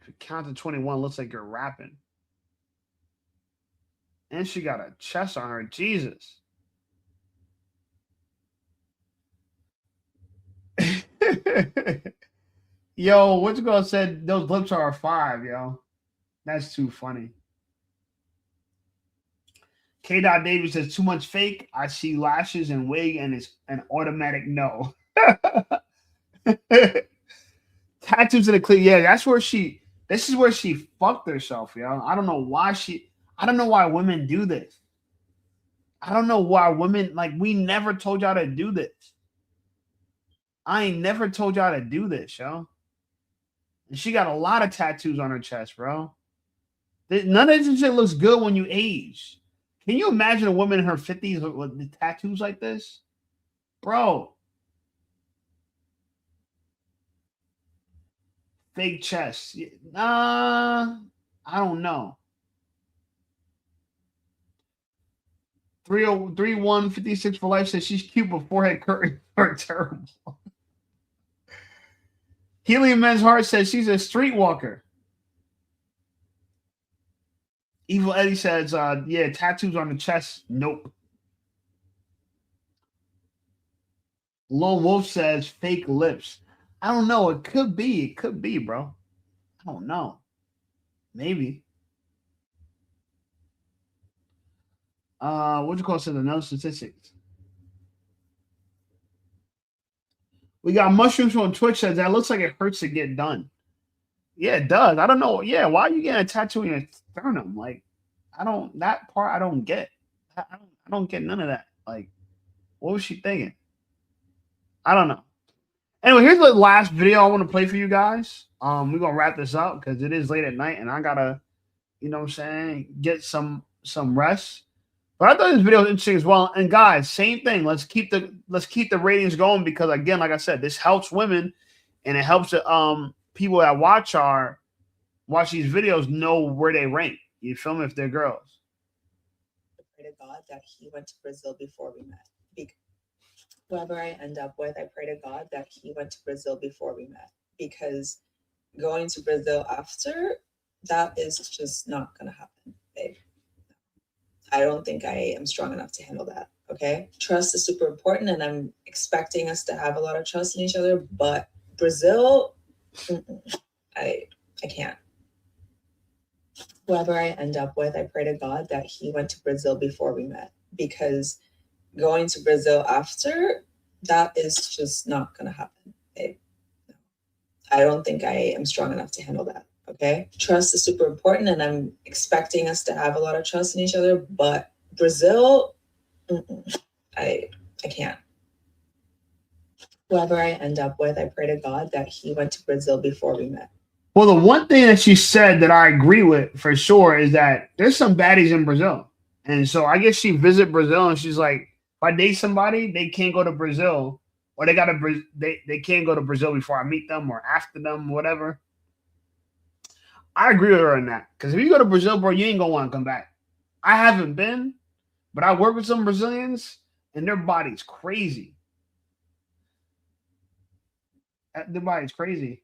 If you count to 21, looks like you're rapping. And she got a chest on her. Jesus. Yo, what's it called? Said those lips are a 5, yo. That's too funny. K. Davis says too much fake. I see lashes and wig, and it's an automatic no. Tattoos in the clear. Yeah, that's where she. This is where she fucked herself, yo. I don't know why she. I don't know why women do this. I don't know why women like. We never told y'all to do this. I ain't never told y'all to do this, yo. And she got a lot of tattoos on her chest, bro. None of this shit looks good when you age. Can you imagine a woman in her 50s with tattoos like this? Bro. Fake chest. I don't know. 30156 for life says she's cute, but forehead curtains are terrible. Helium Men's Heart says she's a streetwalker. Evil Eddie says, yeah, tattoos on the chest. Nope. Lone Wolf says fake lips. I don't know. It could be. It could be, bro. I don't know. Maybe. What you call it? Another statistics. We got Mushrooms on Twitch says that looks like it hurts to get done. Yeah, it does. I don't know. Yeah, why are you getting a tattoo on your sternum? Like, that part I don't get. I don't get none of that. Like, what was she thinking? I don't know. Anyway, here's the last video I want to play for you guys. We're gonna wrap this up because it is late at night and I gotta, you know what I'm saying, get some rest. But I thought this video was interesting as well. And guys, same thing. Let's keep the ratings going because again, like I said, this helps women and it helps people that watch these videos know where they rank. You feel me? If they're girls. I pray to God that he went to Brazil before we met. Whoever I end up with, I pray to God that he went to Brazil before we met. Because going to Brazil after, that is just not gonna happen, babe. I don't think I am strong enough to handle that. Okay. Trust is super important, and I'm expecting us to have a lot of trust in each other. But Brazil, I can't. Whoever I end up with, I pray to God that he went to Brazil before we met. Because going to Brazil after, that is just not gonna happen, babe. I don't think I am strong enough to handle that. Okay. Trust is super important, and I'm expecting us to have a lot of trust in each other. But Brazil, I can't. Whoever I end up with, I pray to God that he went to Brazil before we met. Well, the one thing that she said that I agree with for sure is that there's some baddies in Brazil. And so I guess she visit Brazil and she's like, if I date somebody, they can't go to Brazil or they can't go to Brazil before I meet them or after them, whatever. I agree with her on that. Because if you go to Brazil, bro, you ain't going to want to come back. I haven't been, but I work with some Brazilians and their body's crazy. Their body's crazy.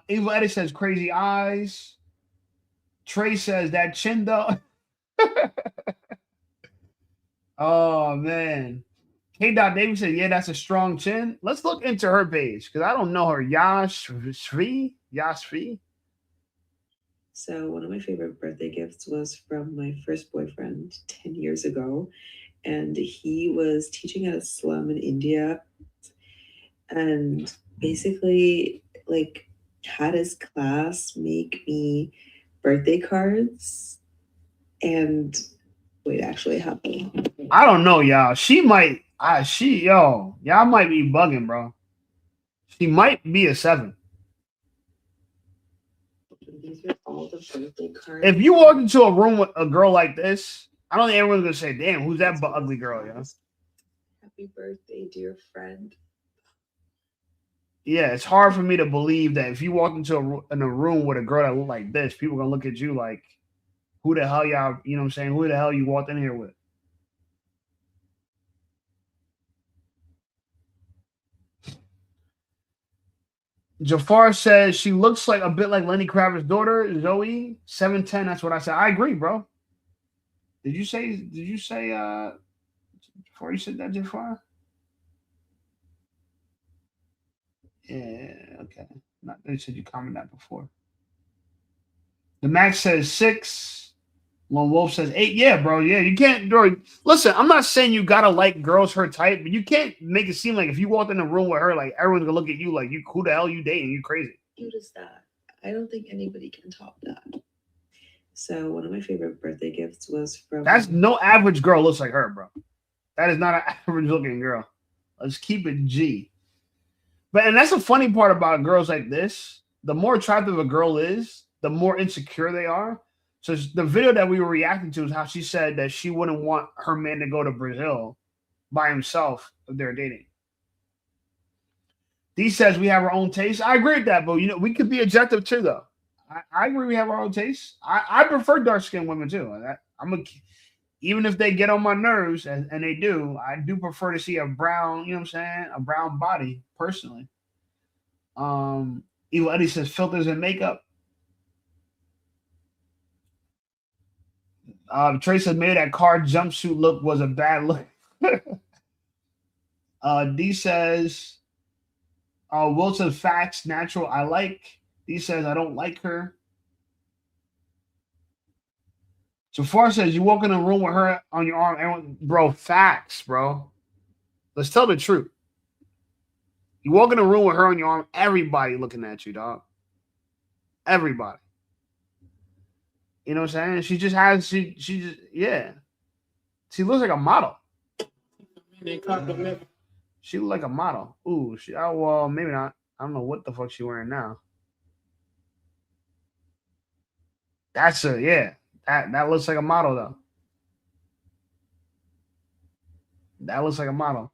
Evil Eddie says crazy eyes. Trey says that chin though. Oh man. K. Davis said, yeah, that's a strong chin. Let's look into her page because I don't know her. Yashvi. So one of my favorite birthday gifts was from my first boyfriend 10 years ago. And he was teaching at a slum in India. And basically, like, had his class make me birthday cards. And wait, actually happened. I don't know, y'all. Y'all might be bugging, bro. She might be a 7. These are all the birthday cards. If you walk into a room with a girl like this, I don't think everyone's gonna say, "Damn, who's that ugly girl?" Yeah. Happy birthday, dear friend. Yeah, it's hard for me to believe that if you walk into a room with a girl that look like this, people are gonna look at you like, "Who the hell y'all?" You know what I'm saying? Who the hell you walked in here with? Jafar says she looks like a bit like Lenny Kravitz's daughter, Zoe. 7'10". That's what I said. I agree, bro. Did you say before you said that, Jafar? Yeah, okay. Not, they said you commented that before. The Max says 6. Lone Wolf says 8. Yeah, bro. Yeah, you can't. Bro, listen, I'm not saying you gotta like girls her type, but you can't make it seem like if you walked in a room with her, like everyone's gonna look at you like you who the hell you dating? You crazy. Cute as that. I don't think anybody can top that. So one of my favorite birthday gifts was from. That's no average girl looks like her, bro. That is not an average looking girl. Let's keep it G. But and that's the funny part about girls like this. The more attractive a girl is, the more insecure they are. So the video that we were reacting to is how she said that she wouldn't want her man to go to Brazil by himself if they're dating. Dee says we have our own taste. I agree with that, but you know we could be objective too, though. I agree we have our own taste. I prefer dark skinned women too. Even if they get on my nerves, and they do, I do prefer to see a brown, you know what I'm saying, a brown body personally. Evil Eddie says filters and makeup. Trace says maybe that car jumpsuit look was a bad look. D says, Will says facts, natural, I like. D says I don't like her. Jafar says you walk in a room with her on your arm, everyone, bro, facts, bro. Let's tell the truth. You walk in a room with her on your arm, everybody looking at you, dog. Everybody. You know what I'm saying? She just, yeah. She looks like a model. She look like a model. Ooh, well, maybe not. I don't know what the fuck she wearing now. That's yeah. That looks like a model though. That looks like a model.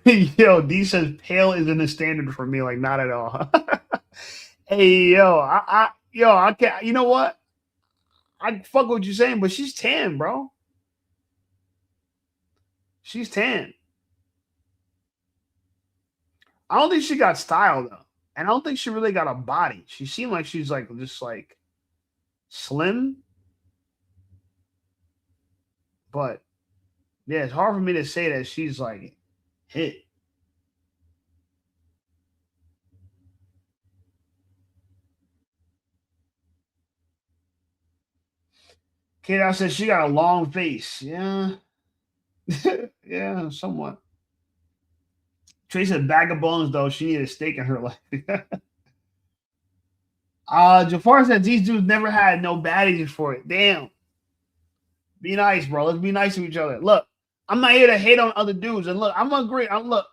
Yo, D says pale isn't a standard for me. Like not at all. Hey, yo, I can't. You know what? I fuck what you're saying, but she's tan, bro. She's tan. I don't think she got style though, and I don't think she really got a body. She seemed like she's like just like slim, but yeah, it's hard for me to say that she's like hit. Kid says she got a long face. Yeah. Yeah, somewhat. Trace a bag of bones, though. She needed a steak in her life. Jafar said these dudes never had no baddies for it. Damn. Be nice, bro. Let's be nice to each other. Look, I'm not here to hate on other dudes. And look, I'm agree. Look,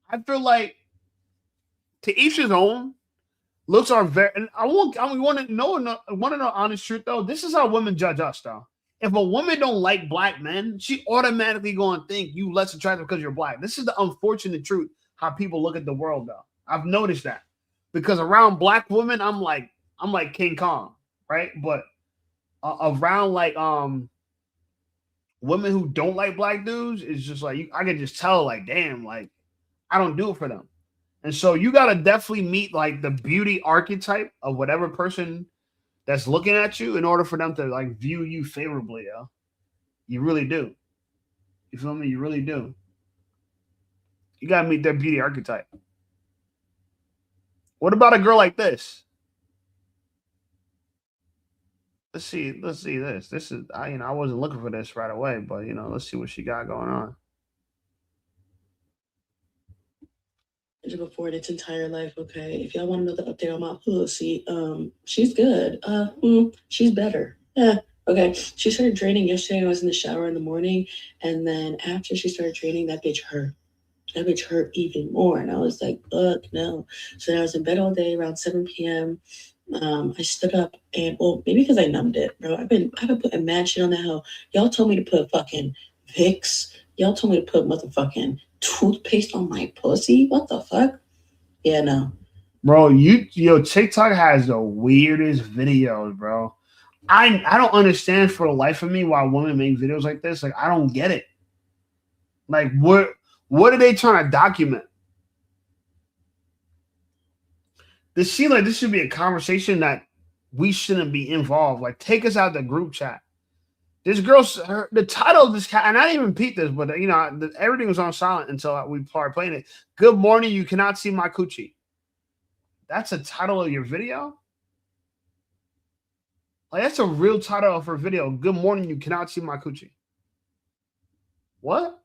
I feel like to each his own. Looks are very, and I want to know honest truth though. This is how women judge us though. If a woman don't like black men, she automatically going to think you less attractive because you're black. This is the unfortunate truth how people look at the world though. I've noticed that because around black women, I'm like King Kong, right? But around like women who don't like black dudes, it's just like I can just tell like damn, like I don't do it for them. And so you got to definitely meet like the beauty archetype of whatever person that's looking at you in order for them to like view you favorably, yo. You really do. You feel me? You really do. You got to meet their beauty archetype. What about a girl like this? Let's see this. This is I wasn't looking for this right away, but let's see what she got going on. Before in its entire life, okay. If y'all want to know the update on my pussy, she's good. She's better. Yeah, okay. She started draining yesterday. I was in the shower in the morning, and then after she started draining, that bitch hurt. That bitch hurt even more, and I was like, fuck no. So then I was in bed all day around 7 p.m. I stood up and maybe because I numbed it, bro. I've been putting mad shit on that hell. Y'all told me to put fucking Vicks. Y'all told me to put motherfucking toothpaste on my pussy. What the fuck? Yeah, no. Bro, TikTok has the weirdest videos, bro. I don't understand for the life of me why women make videos like this. Like, I don't get it. Like, what are they trying to document? This seems like this should be a conversation that we shouldn't be involved. Like, take us out the group chat. This girl, the title of this cat, and I didn't even peep this, but you know, everything was on silent until we started playing it. Good morning, you cannot see my coochie. That's the title of your video? Like, that's a real title of her video. Good morning, you cannot see my coochie. What?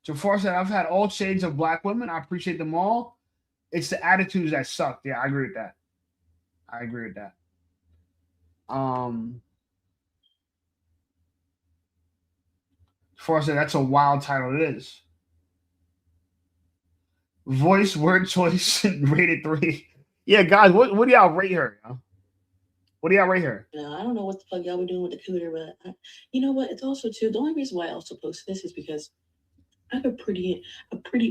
Jafar said, I've had all shades of black women. I appreciate them all. It's the attitudes that suck. Yeah, I agree with that. I agree with that. Jafar said, that's a wild title. It is. Voice, word choice, rated 3. Yeah, guys, what do y'all rate her? You know? What do y'all rate her? No, I don't know what the fuck y'all were doing with the cooter, but you know what? It's also too. The only reason why I also posted this is because I have a pretty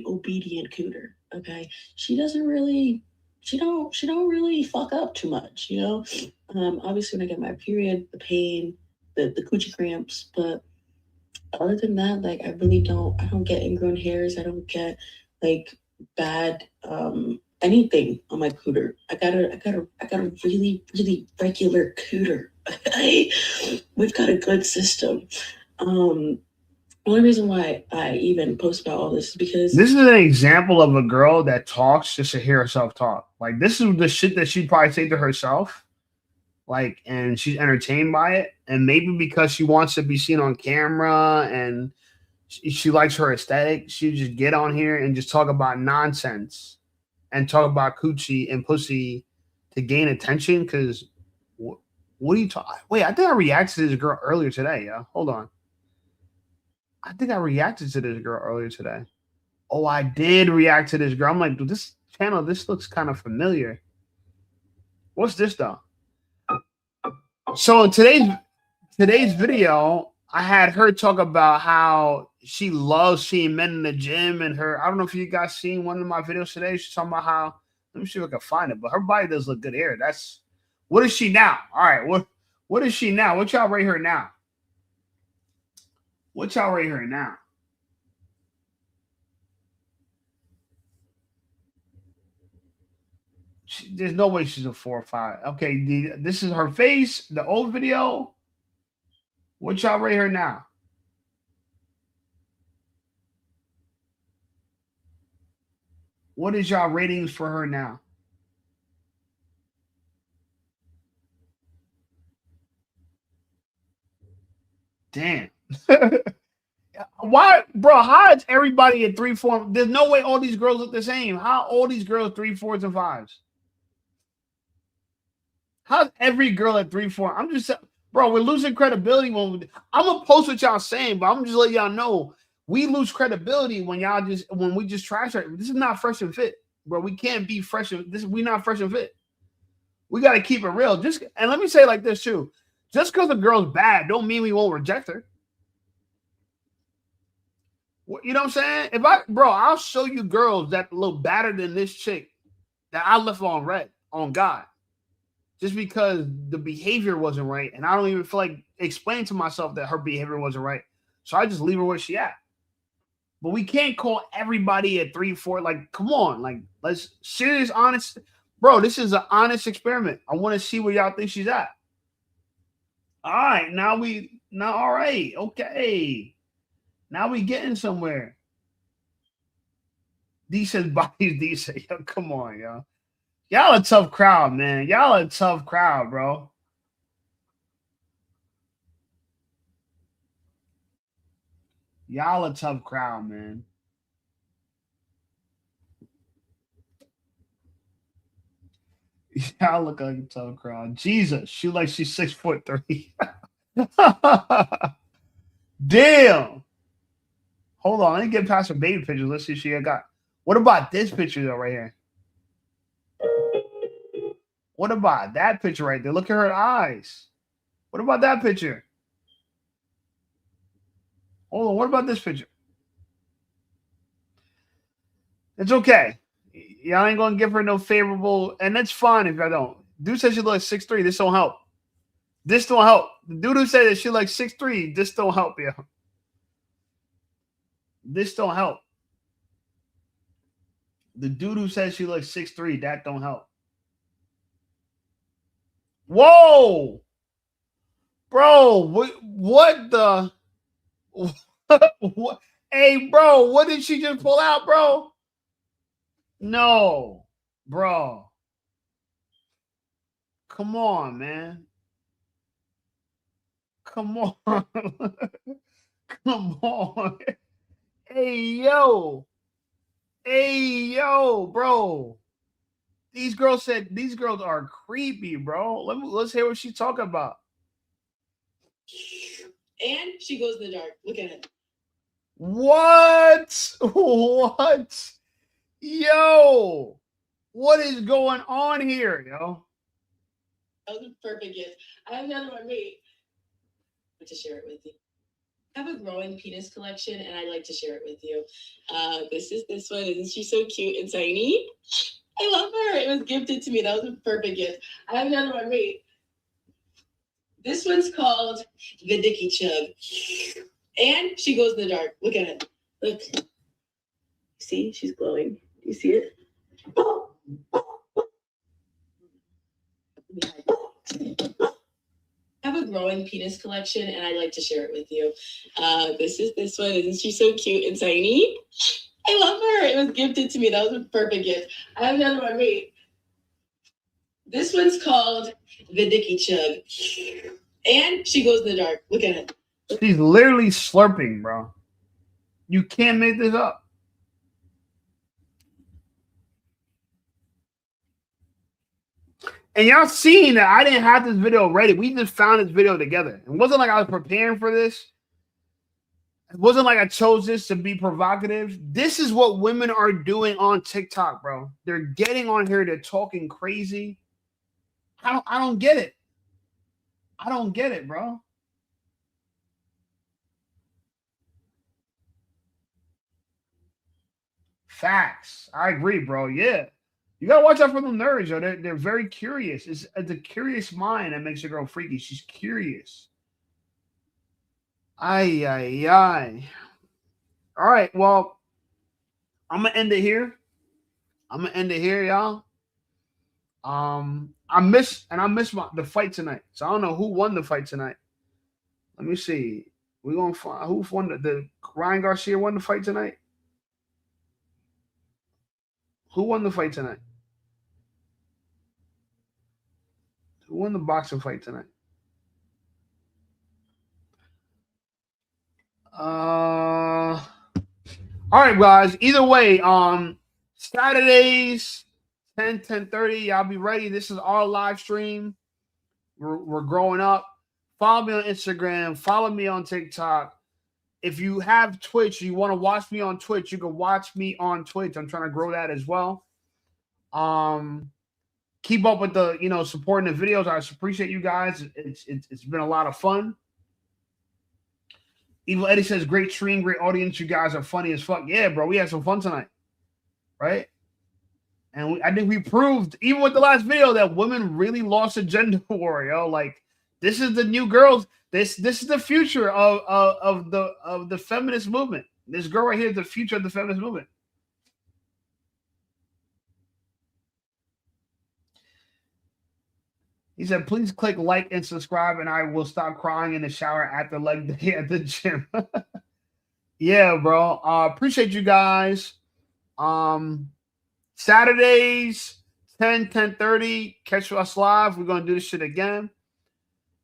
obedient cooter. Okay, she don't really fuck up too much. You know, obviously when I get my period, the pain, the coochie cramps, but other than that, like I don't get ingrown hairs. I don't get like bad anything on my cooter. I got a really regular cooter. We've got a good system. Only reason why I even post about all this is because this is an example of a girl that talks just to hear herself talk. Like, this is the shit that she'd probably say to herself. Like, and she's entertained by it. And maybe because she wants to be seen on camera and she likes her aesthetic, she just get on here and just talk about nonsense and talk about coochie and pussy to gain attention. Because what are you talking? Wait, I think I reacted to this girl earlier today. Yeah, hold on. I think I reacted to this girl earlier today. Oh, I did react to this girl. I'm like, dude, this channel, this looks kind of familiar. What's this though? So in today's video, I had her talk about how she loves seeing men in the gym, and I don't know if you guys seen one of my videos today. She's talking about how, let me see if I can find it, but her body does look good here. What is she now? All right, what is she now? What y'all rate her now? What y'all rate her now? There's no way she's a 4 or 5. Okay, this is her face, the old video. What y'all rate her now? What is y'all ratings for her now? Damn. Why, bro? How is everybody at 3, 4? There's no way all these girls look the same. How all these girls 3, 4s, and 5s? How's every girl at 3, 4? I'm just, bro, we're losing credibility when I'm gonna post what y'all saying, but I'm just letting y'all know we lose credibility when we just trash her. This is not fresh and fit, bro. We can't be fresh and we not fresh and fit. We gotta keep it real. And let me say it like this too. Just because a girl's bad don't mean we won't reject her. You know what I'm saying? I'll show you girls that look better than this chick that I left on red on God. Just because the behavior wasn't right. And I don't even feel like explaining to myself that her behavior wasn't right. So I just leave her where she at. But we can't call everybody at 3, 4. Like, come on. Like, let's serious, honest. Bro, this is an honest experiment. I want to see where y'all think she's at. All right. All right. Okay. Now we getting somewhere. D says bodies. D says, yo, come on, yo. Y'all a tough crowd, man. Y'all a tough crowd, bro. Y'all a tough crowd, man. Y'all look like a tough crowd. Jesus, she's 6'3". Damn. Hold on, let me get past her baby pictures. Let's see if she got. What about this picture though, right here? What about that picture right there? Look at her eyes. What about that picture? Hold on. What about this picture? It's okay. Y'all ain't gonna give her no favorable, and that's fine if I don't. Dude says she looks 6'3". This don't help. This don't help. The dude who said that she like 6'3". This don't help, yo. This don't help. The dude who says she looks 6'3", that don't help. Whoa, bro, what the what? Hey, bro, what did she just pull out, bro? No, bro. Come on, man. Come on. Come on. Hey, yo. Hey, yo, bro. These girls are creepy, bro. Let's hear what she's talking about. And she goes in the dark. Look at it. What? What? Yo. What is going on here, yo? That was a perfect gift. I have another one made. I'd like to share it with you. I have a growing penis collection, and I'd like to share it with you. This is this one. Isn't she so cute and tiny? I love her. It was gifted to me. That was a perfect gift. I have another one made. This one's called the Dicky Chug. And she goes in the dark. Look at it. Look. See? She's glowing. Do you see it? I have a growing penis collection, and I'd like to share it with you. This is this one. Isn't she so cute and tiny? I love her. It was gifted to me. That was a perfect gift. I have another one made. This one's called the Dicky Chug. And she goes in the dark. Look at it. She's literally slurping, bro. You can't make this up. And y'all seen that I didn't have this video ready. We just found this video together. It wasn't like I was preparing for this. It wasn't like I chose this to be provocative. This is what women are doing on TikTok, bro. They're getting on here. They're talking crazy. I don't get it. I don't get it, bro. Facts. I agree, bro. Yeah. You gotta watch out for them nerds, yo. They're very curious. It's a curious mind that makes a girl freaky. She's curious. Ay, ay, ay. All right, well, I'm gonna end it here. Y'all. I missed the fight tonight, so I don't know who won the fight tonight. Let me see. We're gonna find who won the Ryan Garcia won the fight tonight. Who won the fight tonight? Who won the boxing fight tonight? All right, guys. Either way, Saturdays 10:30. Y'all be ready. This is our live stream. We're growing up. Follow me on Instagram. Follow me on TikTok. If you have Twitch, you want to watch me on Twitch, you can watch me on Twitch. I'm trying to grow that as well. Keep up with the, supporting the videos. I appreciate you guys. It's been a lot of fun. Evil Eddie says, great stream, great audience. You guys are funny as fuck. Yeah, bro, we had some fun tonight, right? And I think we proved, even with the last video, that women really lost a gender war, yo. Like, this is the new girls. This is the future of the feminist movement. This girl right here is the future of the feminist movement. He said, please click like and subscribe, and I will stop crying in the shower after leg day at the gym. Yeah, bro. Appreciate you guys. Saturdays, 10:30. Catch us live. We're going to do this shit again.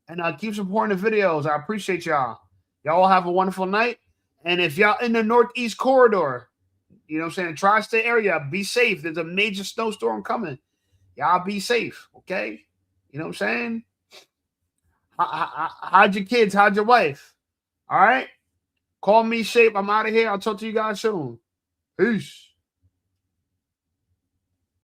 And keep supporting the videos. I appreciate y'all. Y'all have a wonderful night. And if y'all in the Northeast corridor, you know what I'm saying, tri-state area, be safe. There's a major snowstorm coming. Y'all be safe, okay? You know what I'm saying? Hide your kids. Hide your wife. All right? Call me Shape. I'm out of here. I'll talk to you guys soon. Peace.